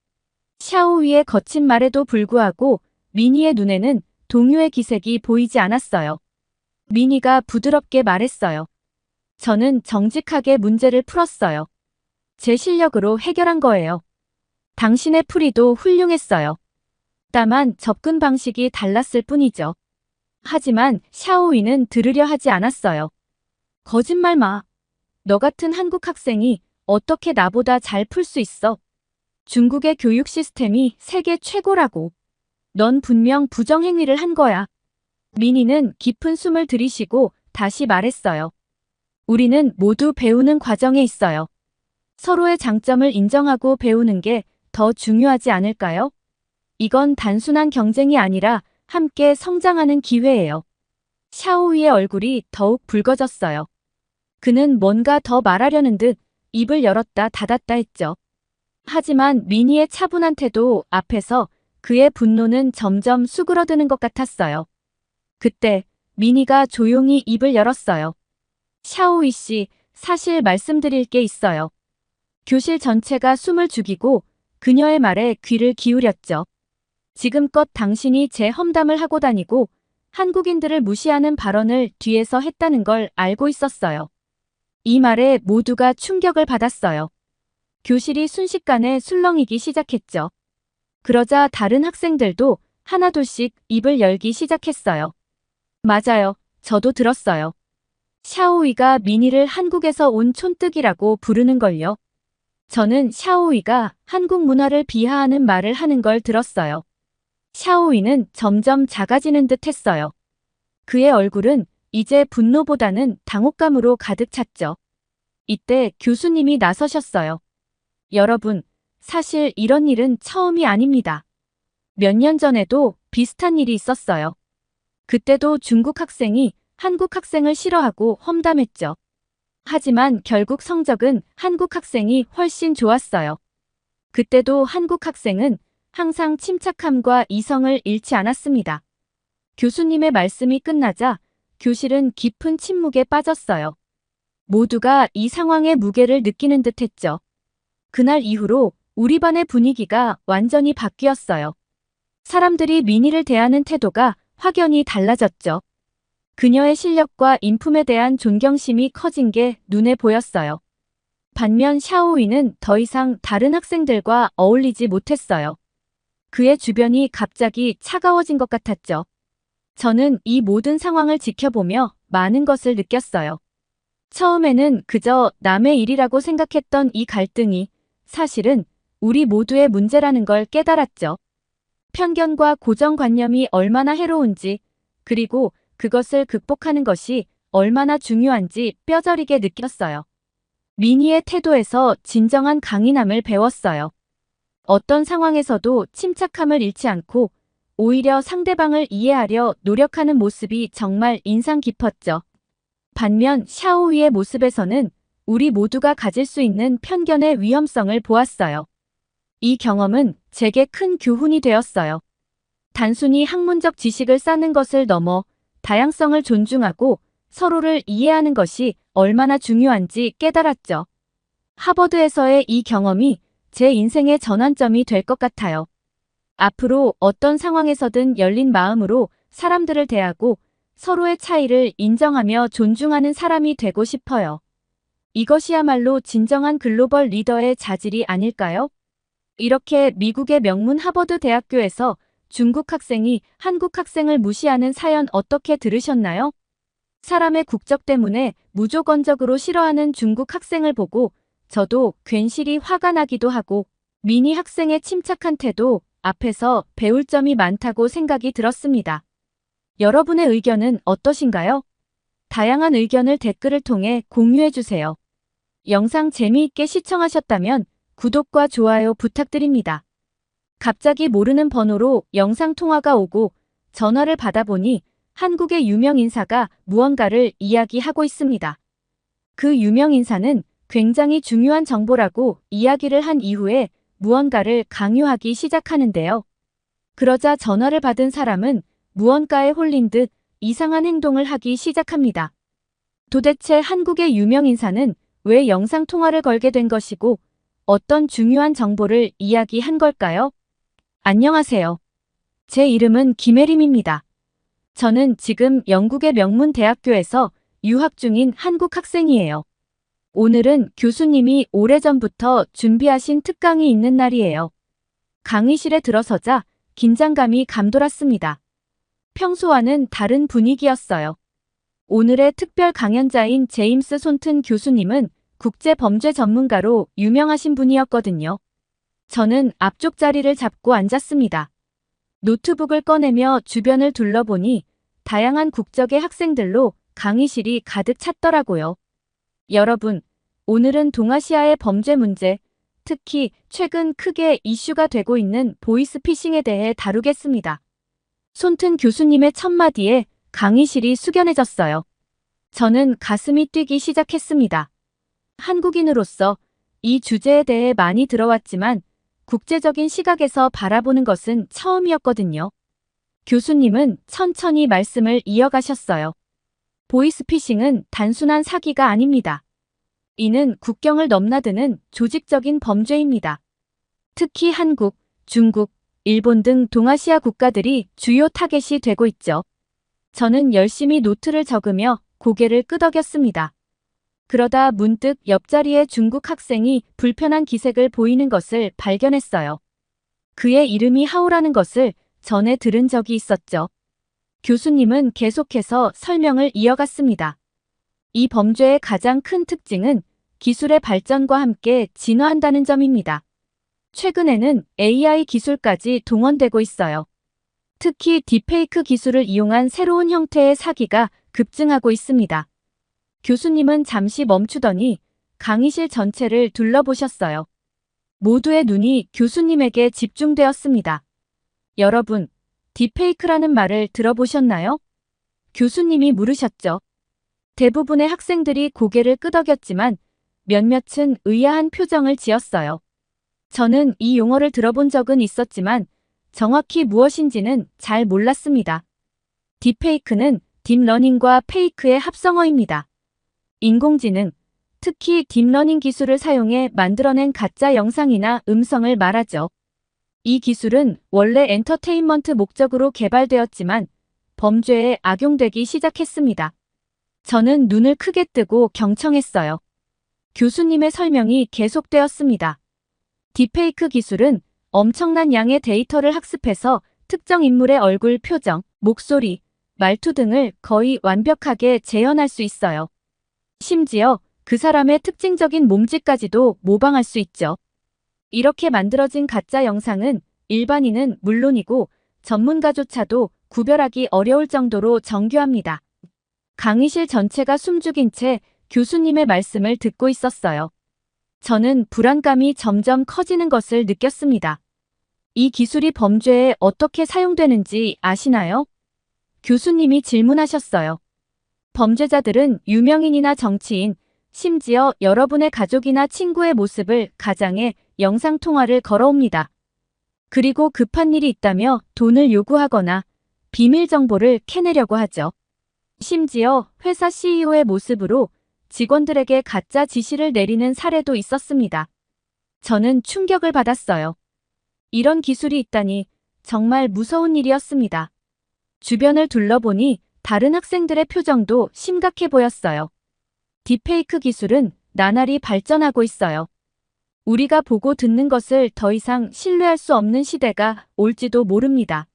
샤오위의 거친 말에도 불구하고 미니의 눈에는 동요의 기색이 보이지 않았어요. 미니가 부드럽게 말했어요. 저는 정직하게 문제를 풀었어요. 제 실력으로 해결한 거예요. 당신의 풀이도 훌륭했어요. 다만 접근 방식이 달랐을 뿐이죠. 하지만 샤오위는 들으려 하지 않았어요. 거짓말 마. 너 같은 한국 학생이 어떻게 나보다 잘 풀 수 있어? 중국의 교육 시스템이 세계 최고라고. 넌 분명 부정행위를 한 거야. 미니는 깊은 숨을 들이쉬고 다시 말했어요. 우리는 모두 배우는 과정에 있어요. 서로의 장점을 인정하고 배우는 게 더 중요하지 않을까요? 이건 단순한 경쟁이 아니라 함께 성장하는 기회예요. 샤오위의 얼굴이 더욱 붉어졌어요. 그는 뭔가 더 말하려는 듯 입을 열었다 닫았다 했죠. 하지만 미니의 차분한 태도 앞에서 그의 분노는 점점 수그러드는 것 같았어요. 그때 미니가 조용히 입을 열었어요. 샤오위 씨, 사실 말씀드릴 게 있어요. 교실 전체가 숨을 죽이고 그녀의 말에 귀를 기울였죠. 지금껏 당신이 제 험담을 하고 다니고 한국인들을 무시하는 발언을 뒤에서 했다는 걸 알고 있었어요. 이 말에 모두가 충격을 받았어요. 교실이 순식간에 술렁이기 시작했죠. 그러자 다른 학생들도 하나둘씩 입을 열기 시작했어요. 맞아요. 저도 들었어요. 샤오위가 미니를 한국에서 온 촌뜨기라고 부르는걸요. 저는 샤오위가 한국 문화를 비하하는 말을 하는 걸 들었어요. 샤오위는 점점 작아지는 듯 했어요. 그의 얼굴은 이제 분노보다는 당혹감으로 가득 찼죠. 이때 교수님이 나서셨어요. 여러분, 사실 이런 일은 처음이 아닙니다. 몇 년 전에도 비슷한 일이 있었어요. 그때도 중국 학생이 한국 학생을 싫어하고 험담했죠. 하지만 결국 성적은 한국 학생이 훨씬 좋았어요. 그때도 한국 학생은 항상 침착함과 이성을 잃지 않았습니다. 교수님의 말씀이 끝나자 교실은 깊은 침묵에 빠졌어요. 모두가 이 상황의 무게를 느끼는 듯 했죠. 그날 이후로 우리 반의 분위기가 완전히 바뀌었어요. 사람들이 민희를 대하는 태도가 확연히 달라졌죠. 그녀의 실력과 인품에 대한 존경심이 커진 게 눈에 보였어요. 반면 샤오위는 더 이상 다른 학생들과 어울리지 못했어요. 그의 주변이 갑자기 차가워진 것 같았죠. 저는 이 모든 상황을 지켜보며 많은 것을 느꼈어요. 처음에는 그저 남의 일이라고 생각했던 이 갈등이 사실은 우리 모두의 문제라는 걸 깨달았죠. 편견과 고정관념이 얼마나 해로운지, 그리고 그것을 극복하는 것이 얼마나 중요한지 뼈저리게 느꼈어요. 민희의 태도에서 진정한 강인함을 배웠어요. 어떤 상황에서도 침착함을 잃지 않고 오히려 상대방을 이해하려 노력하는 모습이 정말 인상 깊었죠. 반면 샤오위의 모습에서는 우리 모두가 가질 수 있는 편견의 위험성을 보았어요. 이 경험은 제게 큰 교훈이 되었어요. 단순히 학문적 지식을 쌓는 것을 넘어 다양성을 존중하고 서로를 이해하는 것이 얼마나 중요한지 깨달았죠. 하버드에서의 이 경험이 제 인생의 전환점이 될 것 같아요. 앞으로 어떤 상황에서든 열린 마음으로 사람들을 대하고 서로의 차이를 인정하며 존중하는 사람이 되고 싶어요. 이것이야말로 진정한 글로벌 리더의 자질이 아닐까요? 이렇게 미국의 명문 하버드 대학교에서 중국 학생이 한국 학생을 무시하는 사연 어떻게 들으셨나요? 사람의 국적 때문에 무조건적으로 싫어하는 중국 학생을 보고 저도 괜시리 화가 나기도 하고 민희 학생의 침착한 태도 앞에서 배울 점이 많다고 생각이 들었습니다. 여러분의 의견은 어떠신가요? 다양한 의견을 댓글을 통해 공유해주세요. 영상 재미있게 시청하셨다면 구독과 좋아요 부탁드립니다. 갑자기 모르는 번호로 영상통화가 오고 전화를 받아보니 한국의 유명 인사가 무언가를 이야기하고 있습니다. 그 유명 인사는 굉장히 중요한 정보라고 이야기를 한 이후에 무언가를 강요하기 시작하는데요. 그러자 전화를 받은 사람은 무언가에 홀린 듯 이상한 행동을 하기 시작합니다. 도대체 한국의 유명 인사는 왜 영상통화를 걸게 된 것이고 어떤 중요한 정보를 이야기한 걸까요? 안녕하세요. 제 이름은 김혜림입니다. 저는 지금 영국의 명문 대학교에서 유학 중인 한국 학생이에요. 오늘은 교수님이 오래전부터 준비하신 특강이 있는 날이에요. 강의실에 들어서자 긴장감이 감돌았습니다. 평소와는 다른 분위기였어요. 오늘의 특별 강연자인 제임스 손튼 교수님은 국제범죄 전문가로 유명하신 분이었거든요. 저는 앞쪽 자리를 잡고 앉았습니다. 노트북을 꺼내며 주변을 둘러보니 다양한 국적의 학생들로 강의실이 가득 찼더라고요. 여러분, 오늘은 동아시아의 범죄 문제, 특히 최근 크게 이슈가 되고 있는 보이스피싱에 대해 다루겠습니다. 손튼 교수님의 첫마디에 강의실이 숙연해졌어요. 저는 가슴이 뛰기 시작했습니다. 한국인으로서 이 주제에 대해 많이 들어왔지만 국제적인 시각에서 바라보는 것은 처음이었거든요. 교수님은 천천히 말씀을 이어가셨어요. 보이스피싱은 단순한 사기가 아닙니다. 이는 국경을 넘나드는 조직적인 범죄입니다. 특히 한국, 중국, 일본 등 동아시아 국가들이 주요 타겟이 되고 있죠. 저는 열심히 노트를 적으며 고개를 끄덕였습니다. 그러다 문득 옆자리의 중국 학생이 불편한 기색을 보이는 것을 발견했어요. 그의 이름이 하오라는 것을 전에 들은 적이 있었죠. 교수님은 계속해서 설명을 이어갔습니다. 이 범죄의 가장 큰 특징은 기술의 발전과 함께 진화한다는 점입니다. 최근에는 AI 기술까지 동원되고 있어요. 특히 딥페이크 기술을 이용한 새로운 형태의 사기가 급증하고 있습니다. 교수님은 잠시 멈추더니 강의실 전체를 둘러보셨어요. 모두의 눈이 교수님에게 집중되었습니다. 여러분, 딥페이크라는 말을 들어보셨나요? 교수님이 물으셨죠. 대부분의 학생들이 고개를 끄덕였지만 몇몇은 의아한 표정을 지었어요. 저는 이 용어를 들어본 적은 있었지만 정확히 무엇인지는 잘 몰랐습니다. 딥페이크는 딥러닝과 페이크의 합성어입니다. 인공지능, 특히 딥러닝 기술을 사용해 만들어낸 가짜 영상이나 음성을 말하죠. 이 기술은 원래 엔터테인먼트 목적으로 개발되었지만 범죄에 악용되기 시작했습니다. 저는 눈을 크게 뜨고 경청했어요. 교수님의 설명이 계속되었습니다. 딥페이크 기술은 엄청난 양의 데이터를 학습해서 특정 인물의 얼굴 표정, 목소리, 말투 등을 거의 완벽하게 재현할 수 있어요. 심지어 그 사람의 특징적인 몸짓까지도 모방할 수 있죠. 이렇게 만들어진 가짜 영상은 일반인은 물론이고 전문가조차도 구별하기 어려울 정도로 정교합니다. 강의실 전체가 숨죽인 채 교수님의 말씀을 듣고 있었어요. 저는 불안감이 점점 커지는 것을 느꼈습니다. 이 기술이 범죄에 어떻게 사용되는지 아시나요? 교수님이 질문하셨어요. 범죄자들은 유명인이나 정치인, 심지어 여러분의 가족이나 친구의 모습을 가장해 영상통화를 걸어옵니다. 그리고 급한 일이 있다며 돈을 요구하거나 비밀 정보를 캐내려고 하죠. 심지어 회사 CEO의 모습으로 직원들에게 가짜 지시를 내리는 사례도 있었습니다. 저는 충격을 받았어요. 이런 기술이 있다니 정말 무서운 일이었습니다. 주변을 둘러보니 다른 학생들의 표정도 심각해 보였어요. 딥페이크 기술은 나날이 발전하고 있어요. 우리가 보고 듣는 것을 더 이상 신뢰할 수 없는 시대가 올지도 모릅니다.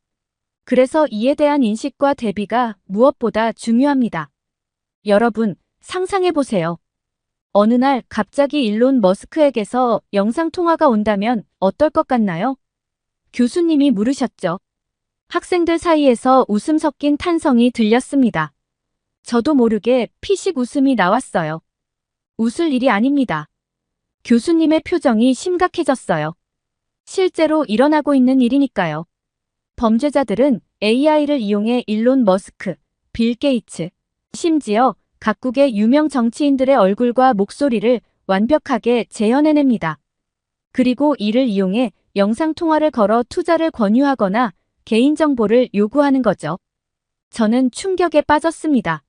그래서 이에 대한 인식과 대비가 무엇보다 중요합니다. 여러분, 상상해보세요. 어느 날 갑자기 일론 머스크에게서 영상통화가 온다면 어떨 것 같나요? 교수님이 물으셨죠. 학생들 사이에서 웃음 섞인 탄성이 들렸습니다. 저도 모르게 피식 웃음이 나왔어요. 웃을 일이 아닙니다. 교수님의 표정이 심각해졌어요. 실제로 일어나고 있는 일이니까요. 범죄자들은 AI를 이용해 일론 머스크, 빌 게이츠, 심지어 각국의 유명 정치인들의 얼굴과 목소리를 완벽하게 재현해냅니다. 그리고 이를 이용해 영상통화를 걸어 투자를 권유하거나 개인정보를 요구하는 거죠. 저는 충격에 빠졌습니다.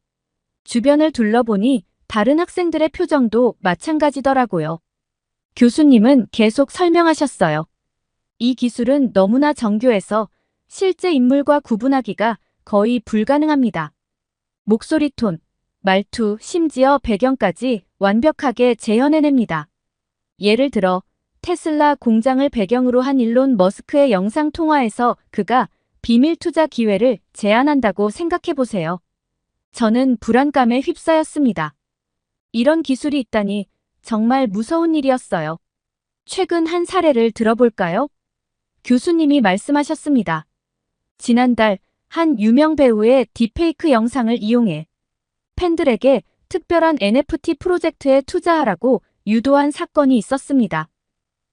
주변을 둘러보니 다른 학생들의 표정도 마찬가지더라고요. 교수님은 계속 설명하셨어요. 이 기술은 너무나 정교해서 실제 인물과 구분하기가 거의 불가능합니다. 목소리 톤, 말투, 심지어 배경까지 완벽하게 재현해냅니다. 예를 들어 테슬라 공장을 배경으로 한 일론 머스크의 영상 통화에서 그가 비밀 투자 기회를 제안한다고 생각해보세요. 저는 불안감에 휩싸였습니다. 이런 기술이 있다니 정말 무서운 일이었어요. 최근 한 사례를 들어볼까요? 교수님이 말씀하셨습니다. 지난달 한 유명 배우의 딥페이크 영상을 이용해 팬들에게 특별한 NFT 프로젝트에 투자하라고 유도한 사건이 있었습니다.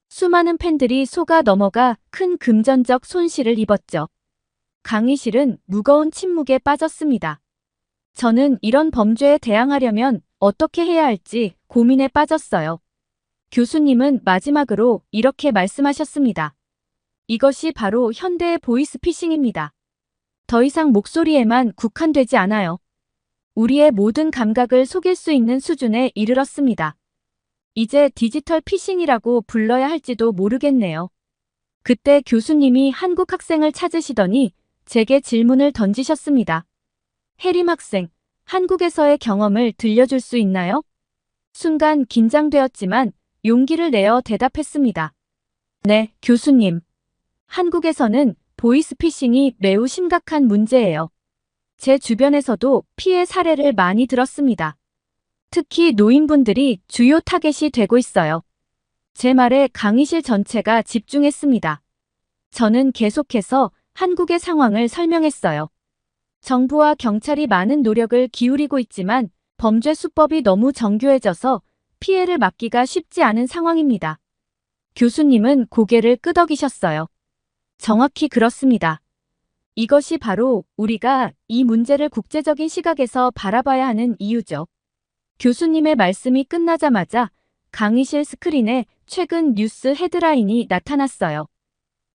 수많은 팬들이 속아 넘어가 큰 금전적 손실을 입었죠. 강의실은 무거운 침묵에 빠졌습니다. 저는 이런 범죄에 대항하려면 어떻게 해야 할지 고민에 빠졌어요. 교수님은 마지막으로 이렇게 말씀하셨습니다. 이것이 바로 현대의 보이스피싱입니다. 더 이상 목소리에만 국한되지 않아요. 우리의 모든 감각을 속일 수 있는 수준에 이르렀습니다. 이제 디지털 피싱이라고 불러야 할지도 모르겠네요. 그때 교수님이 한국 학생을 찾으시더니 제게 질문을 던지셨습니다. 혜림 학생, 한국에서의 경험을 들려줄 수 있나요? 순간 긴장되었지만 용기를 내어 대답했습니다. 네, 교수님. 한국에서는 보이스피싱이 매우 심각한 문제예요. 제 주변에서도 피해 사례를 많이 들었습니다. 특히 노인분들이 주요 타겟이 되고 있어요. 제 말에 강의실 전체가 집중했습니다. 저는 계속해서 한국의 상황을 설명했어요. 정부와 경찰이 많은 노력을 기울이고 있지만 범죄 수법이 너무 정교해져서 피해를 막기가 쉽지 않은 상황입니다. 교수님은 고개를 끄덕이셨어요. 정확히 그렇습니다. 이것이 바로 우리가 이 문제를 국제적인 시각에서 바라봐야 하는 이유죠. 교수님의 말씀이 끝나자마자 강의실 스크린에 최근 뉴스 헤드라인이 나타났어요.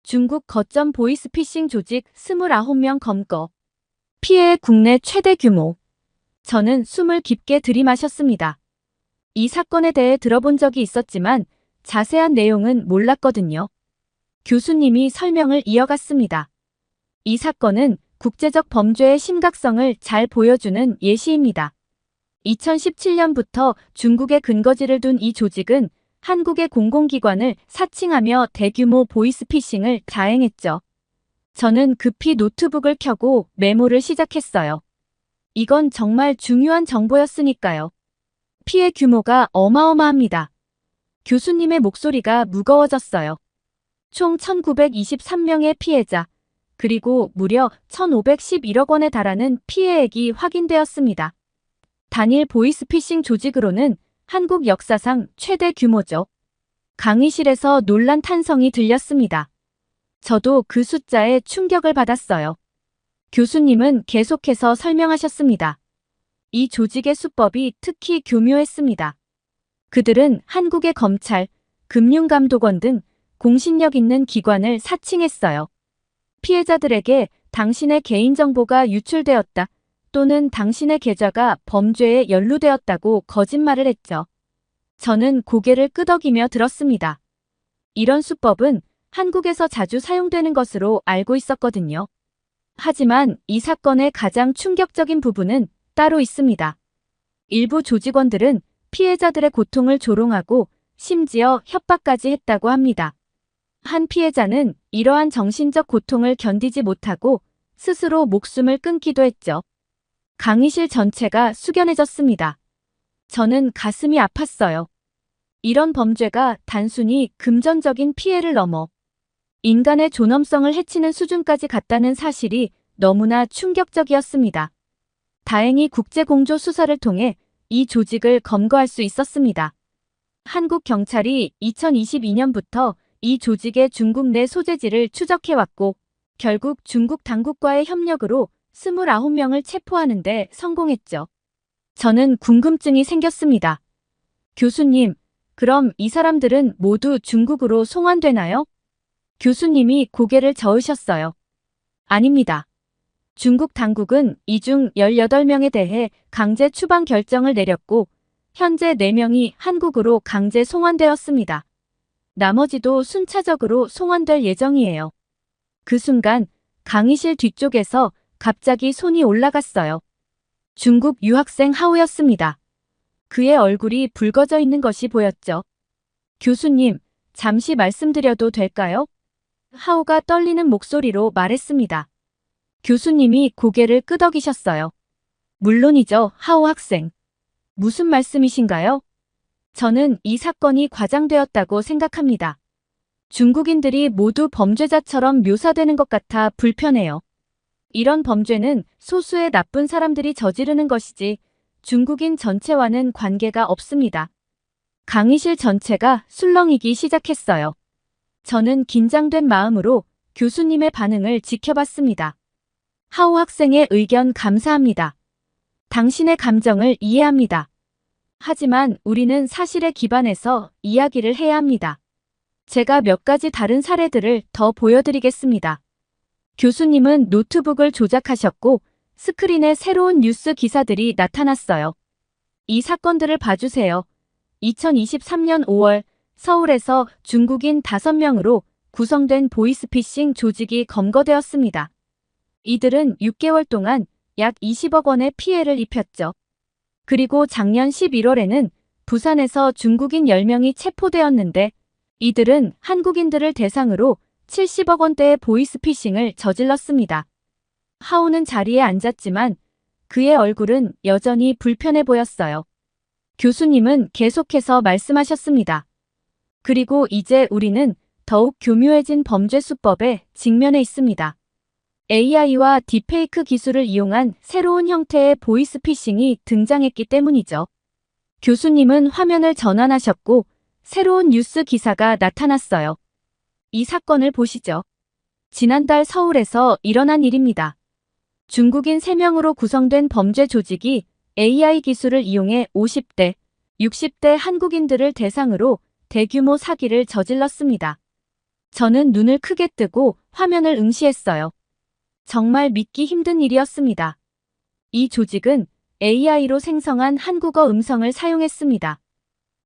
중국 거점 보이스피싱 조직 29명 검거. 피해의 국내 최대 규모. 저는 숨을 깊게 들이마셨습니다. 이 사건에 대해 들어본 적이 있었지만 자세한 내용은 몰랐거든요. 교수님이 설명을 이어갔습니다. 이 사건은 국제적 범죄의 심각성을 잘 보여주는 예시입니다. 2017년부터 중국에 근거지를 둔 이 조직은 한국의 공공기관을 사칭하며 대규모 보이스피싱을 자행했죠. 저는 급히 노트북을 켜고 메모를 시작했어요. 이건 정말 중요한 정보였으니까요. 피해 규모가 어마어마합니다. 교수님의 목소리가 무거워졌어요. 총 1923명의 피해자, 그리고 무려 1511억 원에 달하는 피해액이 확인되었습니다. 단일 보이스피싱 조직으로는 한국 역사상 최대 규모죠. 강의실에서 놀란 탄성이 들렸습니다. 저도 그 숫자에 충격을 받았어요. 교수님은 계속해서 설명하셨습니다. 이 조직의 수법이 특히 교묘했습니다. 그들은 한국의 검찰, 금융감독원 등 공신력 있는 기관을 사칭했어요. 피해자들에게 당신의 개인정보가 유출되었다 또는 당신의 계좌가 범죄에 연루되었다고 거짓말을 했죠. 저는 고개를 끄덕이며 들었습니다. 이런 수법은 한국에서 자주 사용되는 것으로 알고 있었거든요. 하지만 이 사건의 가장 충격적인 부분은 따로 있습니다. 일부 조직원들은 피해자들의 고통을 조롱하고 심지어 협박까지 했다고 합니다. 한 피해자는 이러한 정신적 고통을 견디지 못하고 스스로 목숨을 끊기도 했죠. 강의실 전체가 숙연해졌습니다. 저는 가슴이 아팠어요. 이런 범죄가 단순히 금전적인 피해를 넘어 인간의 존엄성을 해치는 수준까지 갔다는 사실이 너무나 충격적이었습니다. 다행히 국제공조 수사를 통해 이 조직을 검거할 수 있었습니다. 한국 경찰이 2022년부터 이 조직의 중국 내 소재지를 추적해왔고 결국 중국 당국과의 협력으로 29명을 체포하는 데 성공했죠. 저는 궁금증이 생겼습니다. 교수님, 그럼 이 사람들은 모두 중국으로 송환되나요? 교수님이 고개를 저으셨어요. 아닙니다. 중국 당국은 이 중 18명에 대해 강제 추방 결정을 내렸고 현재 4명이 한국으로 강제 송환되었습니다. 나머지도 순차적으로 송환될 예정이에요. 그 순간 강의실 뒤쪽에서 갑자기 손이 올라갔어요. 중국 유학생 하우였습니다. 그의 얼굴이 붉어져 있는 것이 보였죠. 교수님, 잠시 말씀드려도 될까요? 하우가 떨리는 목소리로 말했습니다. 교수님이 고개를 끄덕이셨어요. 물론이죠, 하우 학생. 무슨 말씀이신가요? 저는 이 사건이 과장되었다고 생각합니다. 중국인들이 모두 범죄자처럼 묘사되는 것 같아 불편해요. 이런 범죄는 소수의 나쁜 사람들이 저지르는 것이지 중국인 전체와는 관계가 없습니다. 강의실 전체가 술렁이기 시작했어요. 저는 긴장된 마음으로 교수님의 반응을 지켜봤습니다. 하우 학생의 의견 감사합니다. 당신의 감정을 이해합니다. 하지만 우리는 사실에 기반해서 이야기를 해야 합니다. 제가 몇 가지 다른 사례들을 더 보여드리겠습니다. 교수님은 노트북을 조작하셨고 스크린에 새로운 뉴스 기사들이 나타났어요. 이 사건들을 봐주세요. 2023년 5월 서울에서 중국인 5명으로 구성된 보이스피싱 조직이 검거되었습니다. 이들은 6개월 동안 약 20억 원의 피해를 입혔죠. 그리고 작년 11월에는 부산에서 중국인 10명이 체포되었는데 이들은 한국인들을 대상으로 70억 원대의 보이스피싱을 저질렀습니다. 하우는 자리에 앉았지만 그의 얼굴은 여전히 불편해 보였어요. 교수님은 계속해서 말씀하셨습니다. 그리고 이제 우리는 더욱 교묘해진 범죄 수법에 직면해 있습니다. AI와 딥페이크 기술을 이용한 새로운 형태의 보이스피싱이 등장했기 때문이죠. 교수님은 화면을 전환하셨고 새로운 뉴스 기사가 나타났어요. 이 사건을 보시죠. 지난달 서울에서 일어난 일입니다. 중국인 3명으로 구성된 범죄 조직이 AI 기술을 이용해 50대, 60대 한국인들을 대상으로 대규모 사기를 저질렀습니다. 저는 눈을 크게 뜨고 화면을 응시했어요. 정말 믿기 힘든 일이었습니다. 이 조직은 AI로 생성한 한국어 음성을 사용했습니다.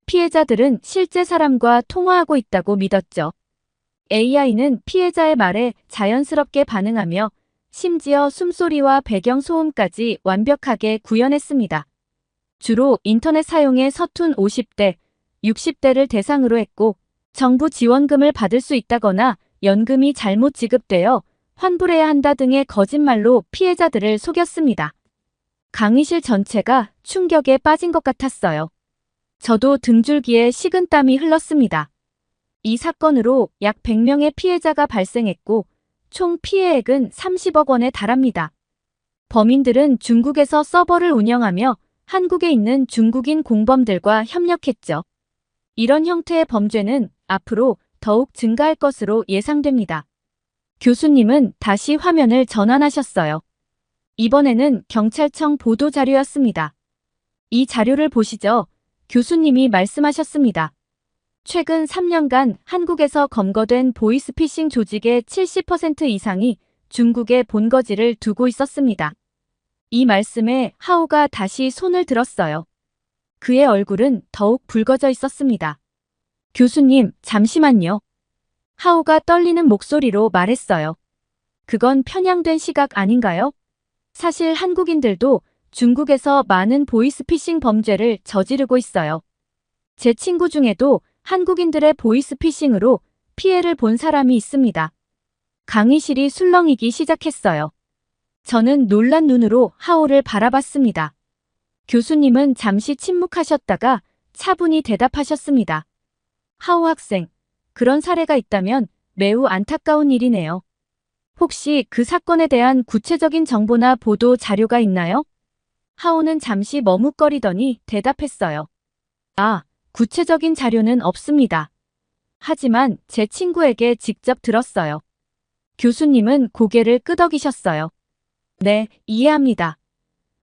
피해자들은 실제 사람과 통화하고 있다고 믿었죠. AI는 피해자의 말에 자연스럽게 반응하며 심지어 숨소리와 배경 소음까지 완벽하게 구현했습니다. 주로 인터넷 사용에 서툰 50대, 60대를 대상으로 했고 정부 지원금을 받을 수 있다거나 연금이 잘못 지급되어 환불해야 한다 등의 거짓말로 피해자들을 속였습니다. 강의실 전체가 충격에 빠진 것 같았어요. 저도 등줄기에 식은땀이 흘렀습니다. 이 사건으로 약 100명의 피해자가 발생했고 총 피해액은 30억 원에 달합니다. 범인들은 중국에서 서버를 운영하며 한국에 있는 중국인 공범들과 협력했죠. 이런 형태의 범죄는 앞으로 더욱 증가할 것으로 예상됩니다. 교수님은 다시 화면을 전환하셨어요. 이번에는 경찰청 보도 자료였습니다. 이 자료를 보시죠. 교수님이 말씀하셨습니다. 최근 3년간 한국에서 검거된 보이스피싱 조직의 70% 이상이 중국에 본거지를 두고 있었습니다. 이 말씀에 하오가 다시 손을 들었어요. 그의 얼굴은 더욱 붉어져 있었습니다. 교수님, 잠시만요. 하오가 떨리는 목소리로 말했어요. 그건 편향된 시각 아닌가요? 사실 한국인들도 중국에서 많은 보이스피싱 범죄를 저지르고 있어요. 제 친구 중에도 한국인들의 보이스피싱으로 피해를 본 사람이 있습니다. 강의실이 술렁이기 시작했어요. 저는 놀란 눈으로 하오를 바라봤습니다. 교수님은 잠시 침묵하셨다가 차분히 대답하셨습니다. 하오 학생, 그런 사례가 있다면 매우 안타까운 일이네요. 혹시 그 사건에 대한 구체적인 정보나 보도 자료가 있나요? 하오는 잠시 머뭇거리더니 대답했어요. 구체적인 자료는 없습니다. 하지만 제 친구에게 직접 들었어요. 교수님은 고개를 끄덕이셨어요. 네, 이해합니다.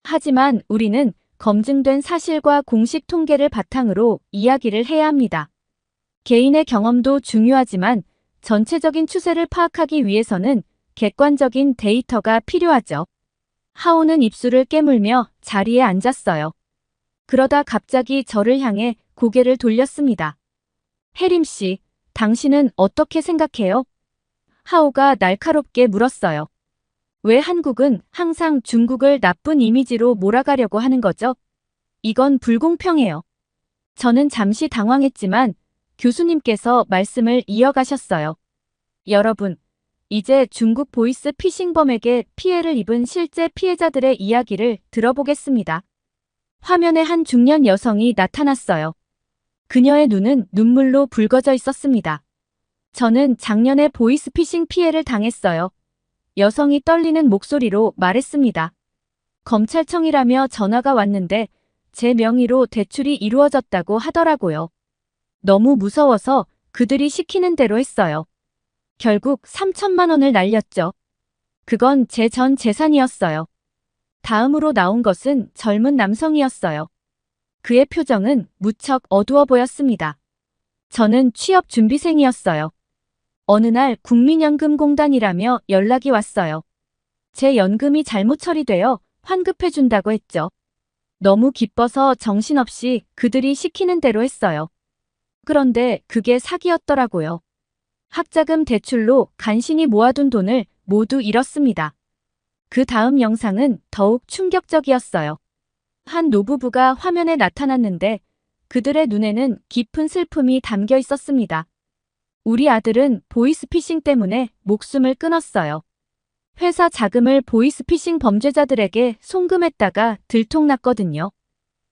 하지만 우리는 검증된 사실과 공식 통계를 바탕으로 이야기를 해야 합니다. 개인의 경험도 중요하지만 전체적인 추세를 파악하기 위해서는 객관적인 데이터가 필요하죠. 하오는 입술을 깨물며 자리에 앉았어요. 그러다 갑자기 저를 향해 고개를 돌렸습니다. 혜림 씨, 당신은 어떻게 생각해요? 하오가 날카롭게 물었어요. 왜 한국은 항상 중국을 나쁜 이미지로 몰아가려고 하는 거죠? 이건 불공평해요. 저는 잠시 당황했지만 교수님께서 말씀을 이어가셨어요. 여러분, 이제 중국 보이스 피싱범에게 피해를 입은 실제 피해자들의 이야기를 들어보겠습니다. 화면에 한 중년 여성이 나타났어요. 그녀의 눈은 눈물로 붉어져 있었습니다. 저는 작년에 보이스피싱 피해를 당했어요. 여성이 떨리는 목소리로 말했습니다. 검찰청이라며 전화가 왔는데 제 명의로 대출이 이루어졌다고 하더라고요. 너무 무서워서 그들이 시키는 대로 했어요. 결국 3천만 원을 날렸죠. 그건 제 전 재산이었어요. 다음으로 나온 것은 젊은 남성이었어요. 그의 표정은 무척 어두워 보였습니다. 저는 취업 준비생이었어요. 어느 날 국민연금공단이라며 연락이 왔어요. 제 연금이 잘못 처리되어 환급해준다고 했죠. 너무 기뻐서 정신없이 그들이 시키는 대로 했어요. 그런데 그게 사기였더라고요. 학자금 대출로 간신히 모아둔 돈을 모두 잃었습니다. 그 다음 영상은 더욱 충격적이었어요. 한 노부부가 화면에 나타났는데 그들의 눈에는 깊은 슬픔이 담겨 있었습니다. 우리 아들은 보이스피싱 때문에 목숨을 끊었어요. 회사 자금을 보이스피싱 범죄자들에게 송금했다가 들통났거든요.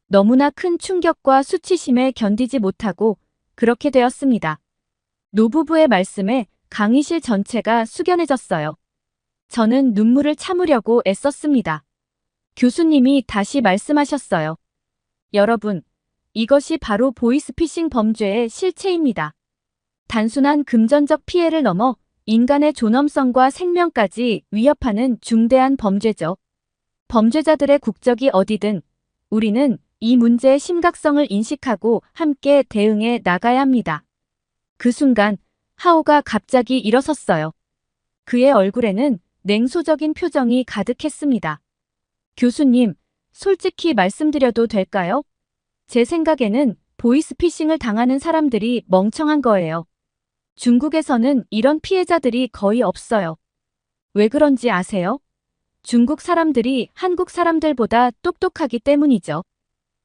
너무나 큰 충격과 수치심에 견디지 못하고 그렇게 되었습니다. 노부부의 말씀에 강의실 전체가 숙연해졌어요. 저는 눈물을 참으려고 애썼습니다. 교수님이 다시 말씀하셨어요. 여러분, 이것이 바로 보이스피싱 범죄의 실체입니다. 단순한 금전적 피해를 넘어 인간의 존엄성과 생명까지 위협하는 중대한 범죄죠. 범죄자들의 국적이 어디든 우리는 이 문제의 심각성을 인식하고 함께 대응해 나가야 합니다. 그 순간 하오가 갑자기 일어섰어요. 그의 얼굴에는 냉소적인 표정이 가득했습니다. 교수님, 솔직히 말씀드려도 될까요? 제 생각에는 보이스피싱을 당하는 사람들이 멍청한 거예요. 중국에서는 이런 피해자들이 거의 없어요. 왜 그런지 아세요? 중국 사람들이 한국 사람들보다 똑똑하기 때문이죠.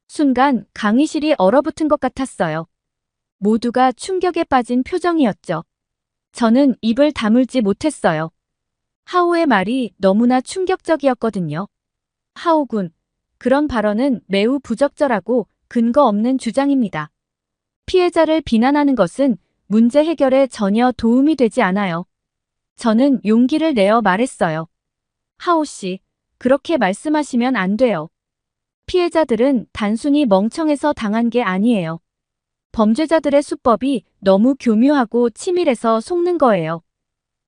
순간 강의실이 얼어붙은 것 같았어요. 모두가 충격에 빠진 표정이었죠. 저는 입을 다물지 못했어요. 하오의 말이 너무나 충격적이었거든요. 하오군, 그런 발언은 매우 부적절하고 근거 없는 주장입니다. 피해자를 비난하는 것은 문제 해결에 전혀 도움이 되지 않아요. 저는 용기를 내어 말했어요. 하오 씨, 그렇게 말씀하시면 안 돼요. 피해자들은 단순히 멍청해서 당한 게 아니에요. 범죄자들의 수법이 너무 교묘하고 치밀해서 속는 거예요.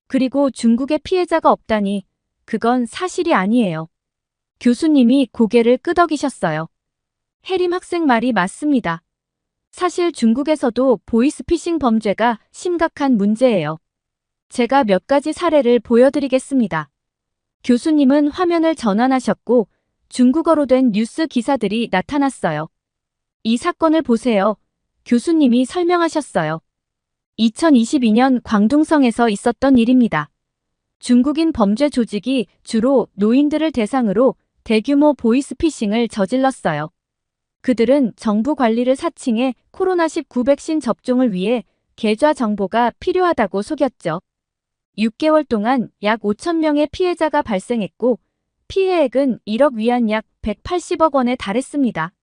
그리고 중국에 피해자가 없다니 그건 사실이 아니에요. 교수님이 고개를 끄덕이셨어요. 해림 학생 말이 맞습니다. 사실 중국에서도 보이스피싱 범죄가 심각한 문제예요. 제가 몇 가지 사례를 보여드리겠습니다. 교수님은 화면을 전환하셨고 중국어로 된 뉴스 기사들이 나타났어요. 이 사건을 보세요. 교수님이 설명하셨어요. 2022년 광둥성에서 있었던 일입니다. 중국인 범죄 조직이 주로 노인들을 대상으로 대규모 보이스피싱을 저질렀어요. 그들은 정부 관리를 사칭해 코로나19 백신 접종을 위해 계좌 정보가 필요하다고 속였죠. 6개월 동안 약 5천 명의 피해자가 발생했고 피해액은 1억 위안 약 180억 원에 달했습니다.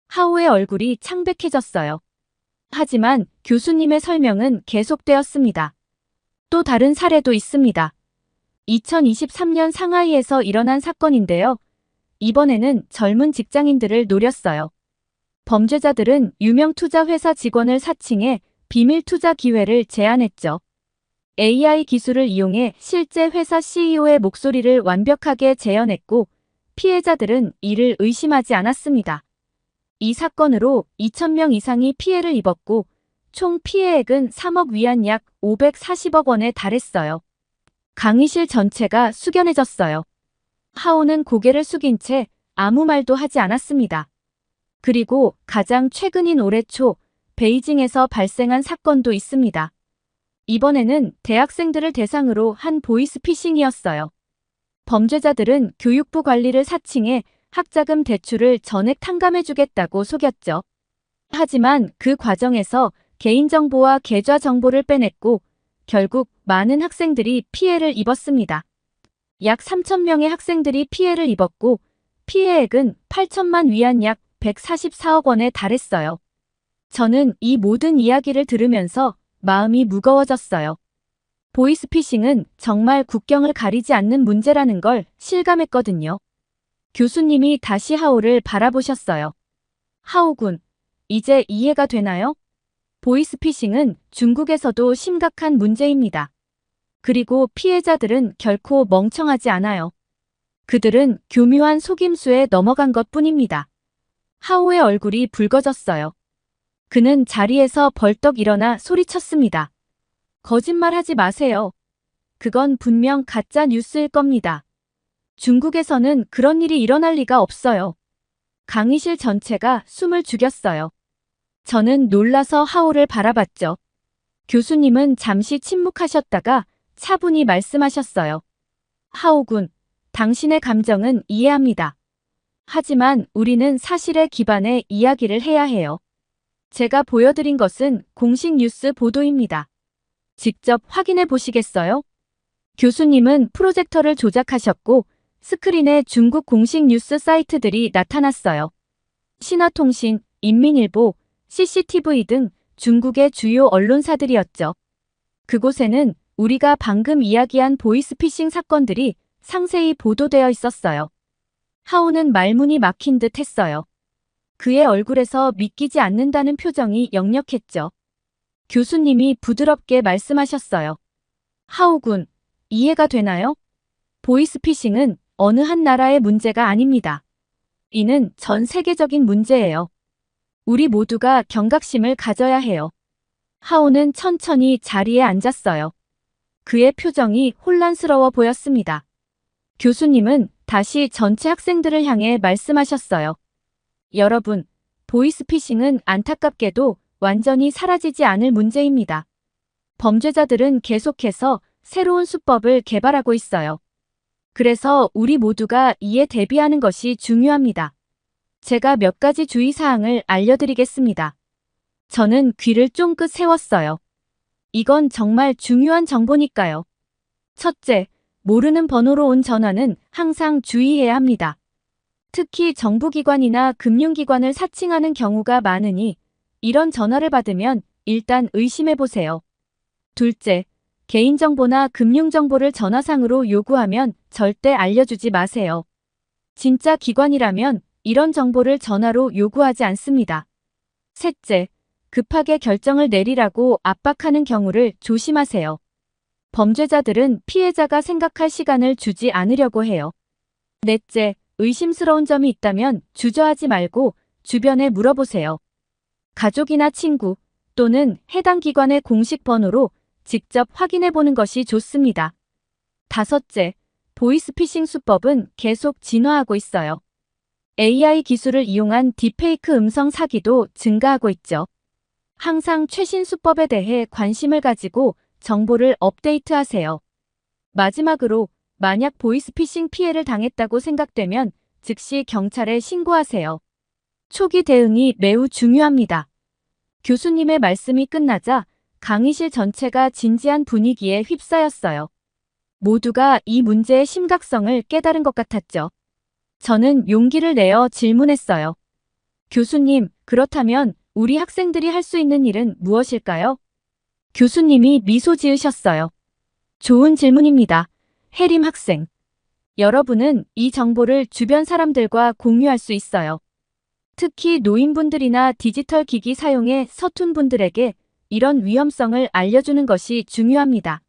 하오의 얼굴이 창백해졌어요. 하지만 교수님의 설명은 계속되었습니다. 또 다른 사례도 있습니다. 2023년 상하이에서 일어난 사건인데요. 이번에는 젊은 직장인들을 노렸어요. 범죄자들은 유명 투자 회사 직원을 사칭해 비밀 투자 기회를 제안했죠. AI 기술을 이용해 실제 회사 CEO의 목소리를 완벽하게 재현했고 피해자들은 이를 의심하지 않았습니다. 이 사건으로 2,000명 이상이 피해를 입었고 총 피해액은 3억 위안 약 540억 원에 달했어요. 강의실 전체가 숙연해졌어요. 하오는 고개를 숙인 채 아무 말도 하지 않았습니다. 그리고 가장 최근인 올해 초 베이징에서 발생한 사건도 있습니다. 이번에는 대학생들을 대상으로 한 보이스피싱이었어요. 범죄자들은 교육부 관리를 사칭해 학자금 대출을 전액 탕감해주겠다고 속였죠. 하지만 그 과정에서 개인정보와 계좌 정보를 빼냈고 결국 많은 학생들이 피해를 입었습니다. 약 3,000명의 학생들이 피해를 입었고 피해액은 8천만 위안 약 144억 원에 달했어요. 저는 이 모든 이야기를 들으면서 마음이 무거워졌어요. 보이스피싱은 정말 국경을 가리지 않는 문제라는 걸 실감했거든요. 교수님이 다시 하오를 바라보셨어요. 하오군, 이제 이해가 되나요? 보이스피싱은 중국에서도 심각한 문제입니다. 그리고 피해자들은 결코 멍청하지 않아요. 그들은 교묘한 속임수에 넘어간 것뿐입니다. 하오의 얼굴이 붉어졌어요. 그는 자리에서 벌떡 일어나 소리쳤습니다. 거짓말하지 마세요. 그건 분명 가짜 뉴스일 겁니다. 중국에서는 그런 일이 일어날 리가 없어요. 강의실 전체가 숨을 죽였어요. 저는 놀라서 하오를 바라봤죠. 교수님은 잠시 침묵하셨다가 차분히 말씀하셨어요. 하오군, 당신의 감정은 이해합니다. 하지만 우리는 사실에 기반해 이야기를 해야 해요. 제가 보여드린 것은 공식 뉴스 보도입니다. 직접 확인해 보시겠어요? 교수님은 프로젝터를 조작하셨고 스크린에 중국 공식 뉴스 사이트들이 나타났어요. 신화통신, 인민일보, CCTV 등 중국의 주요 언론사들이었죠. 그곳에는 우리가 방금 이야기한 보이스피싱 사건들이 상세히 보도되어 있었어요. 하오는 말문이 막힌 듯 했어요. 그의 얼굴에서 믿기지 않는다는 표정이 역력했죠. 교수님이 부드럽게 말씀하셨어요. 하오군, 이해가 되나요? 보이스피싱은 어느 한 나라의 문제가 아닙니다. 이는 전 세계적인 문제예요. 우리 모두가 경각심을 가져야 해요. 하오는 천천히 자리에 앉았어요. 그의 표정이 혼란스러워 보였습니다. 교수님은 다시 전체 학생들을 향해 말씀하셨어요. 여러분, 보이스피싱은 안타깝게도 완전히 사라지지 않을 문제입니다. 범죄자들은 계속해서 새로운 수법을 개발하고 있어요. 그래서 우리 모두가 이에 대비하는 것이 중요합니다. 제가 몇 가지 주의사항을 알려드리겠습니다. 저는 귀를 쫑긋 세웠어요. 이건 정말 중요한 정보니까요. 첫째, 모르는 번호로 온 전화는 항상 주의해야 합니다. 특히 정부기관이나 금융기관을 사칭하는 경우가 많으니 이런 전화를 받으면 일단 의심해보세요. 둘째, 개인정보나 금융정보를 전화상으로 요구하면 절대 알려주지 마세요. 진짜 기관이라면 이런 정보를 전화로 요구하지 않습니다. 셋째, 급하게 결정을 내리라고 압박하는 경우를 조심하세요. 범죄자들은 피해자가 생각할 시간을 주지 않으려고 해요. 넷째, 의심스러운 점이 있다면 주저하지 말고 주변에 물어보세요. 가족이나 친구 또는 해당 기관의 공식 번호로 직접 확인해 보는 것이 좋습니다. 다섯째, 보이스피싱 수법은 계속 진화하고 있어요. AI 기술을 이용한 딥페이크 음성 사기도 증가하고 있죠. 항상 최신 수법에 대해 관심을 가지고 정보를 업데이트하세요. 마지막으로 만약 보이스피싱 피해를 당했다고 생각되면 즉시 경찰에 신고하세요. 초기 대응이 매우 중요합니다. 교수님의 말씀이 끝나자 강의실 전체가 진지한 분위기에 휩싸였어요. 모두가 이 문제의 심각성을 깨달은 것 같았죠. 저는 용기를 내어 질문했어요. 교수님, 그렇다면 우리 학생들이 할 수 있는 일은 무엇일까요? 교수님이 미소 지으셨어요. 좋은 질문입니다. 해림 학생. 여러분은 이 정보를 주변 사람들과 공유할 수 있어요. 특히 노인분들이나 디지털 기기 사용에 서툰 분들에게 이런 위험성을 알려주는 것이 중요합니다.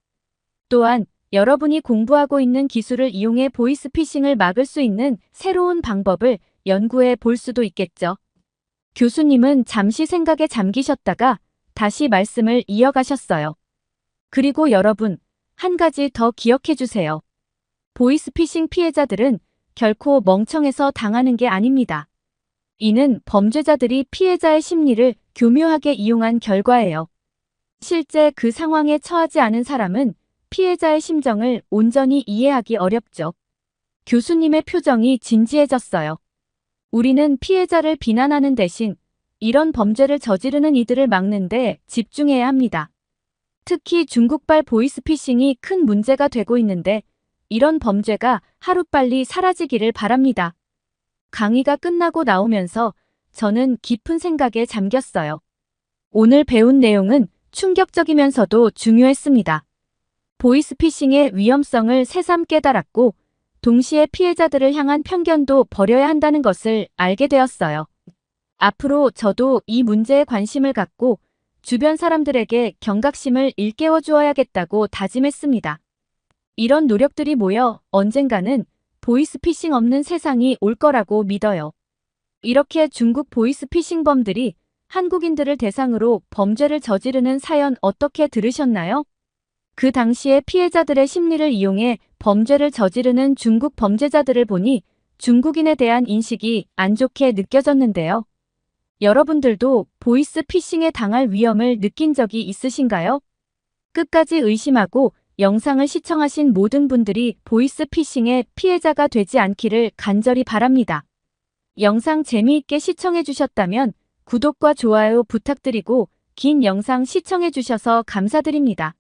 또한 여러분이 공부하고 있는 기술을 이용해 보이스피싱을 막을 수 있는 새로운 방법을 연구해 볼 수도 있겠죠. 교수님은 잠시 생각에 잠기셨다가 다시 말씀을 이어가셨어요. 그리고 여러분, 한 가지 더 기억해 주세요. 보이스피싱 피해자들은 결코 멍청해서 당하는 게 아닙니다. 이는 범죄자들이 피해자의 심리를 교묘하게 이용한 결과예요. 실제 그 상황에 처하지 않은 사람은 피해자의 심정을 온전히 이해하기 어렵죠. 교수님의 표정이 진지해졌어요. 우리는 피해자를 비난하는 대신 이런 범죄를 저지르는 이들을 막는 데 집중해야 합니다. 특히 중국발 보이스피싱이 큰 문제가 되고 있는데 이런 범죄가 하루빨리 사라지기를 바랍니다. 강의가 끝나고 나오면서 저는 깊은 생각에 잠겼어요. 오늘 배운 내용은 충격적이면서도 중요했습니다. 보이스피싱의 위험성을 새삼 깨달았고 동시에 피해자들을 향한 편견도 버려야 한다는 것을 알게 되었어요. 앞으로 저도 이 문제에 관심을 갖고 주변 사람들에게 경각심을 일깨워 주어야겠다고 다짐했습니다. 이런 노력들이 모여 언젠가는 보이스피싱 없는 세상이 올 거라고 믿어요. 이렇게 중국 보이스피싱범들이 한국인들을 대상으로 범죄를 저지르는 사연 어떻게 들으셨나요? 그 당시에 피해자들의 심리를 이용해 범죄를 저지르는 중국 범죄자들을 보니 중국인에 대한 인식이 안 좋게 느껴졌는데요. 여러분들도 보이스피싱에 당할 위험을 느낀 적이 있으신가요? 끝까지 의심하고 영상을 시청하신 모든 분들이 보이스피싱의 피해자가 되지 않기를 간절히 바랍니다. 영상 재미있게 시청해 주셨다면 구독과 좋아요 부탁드리고 긴 영상 시청해 주셔서 감사드립니다.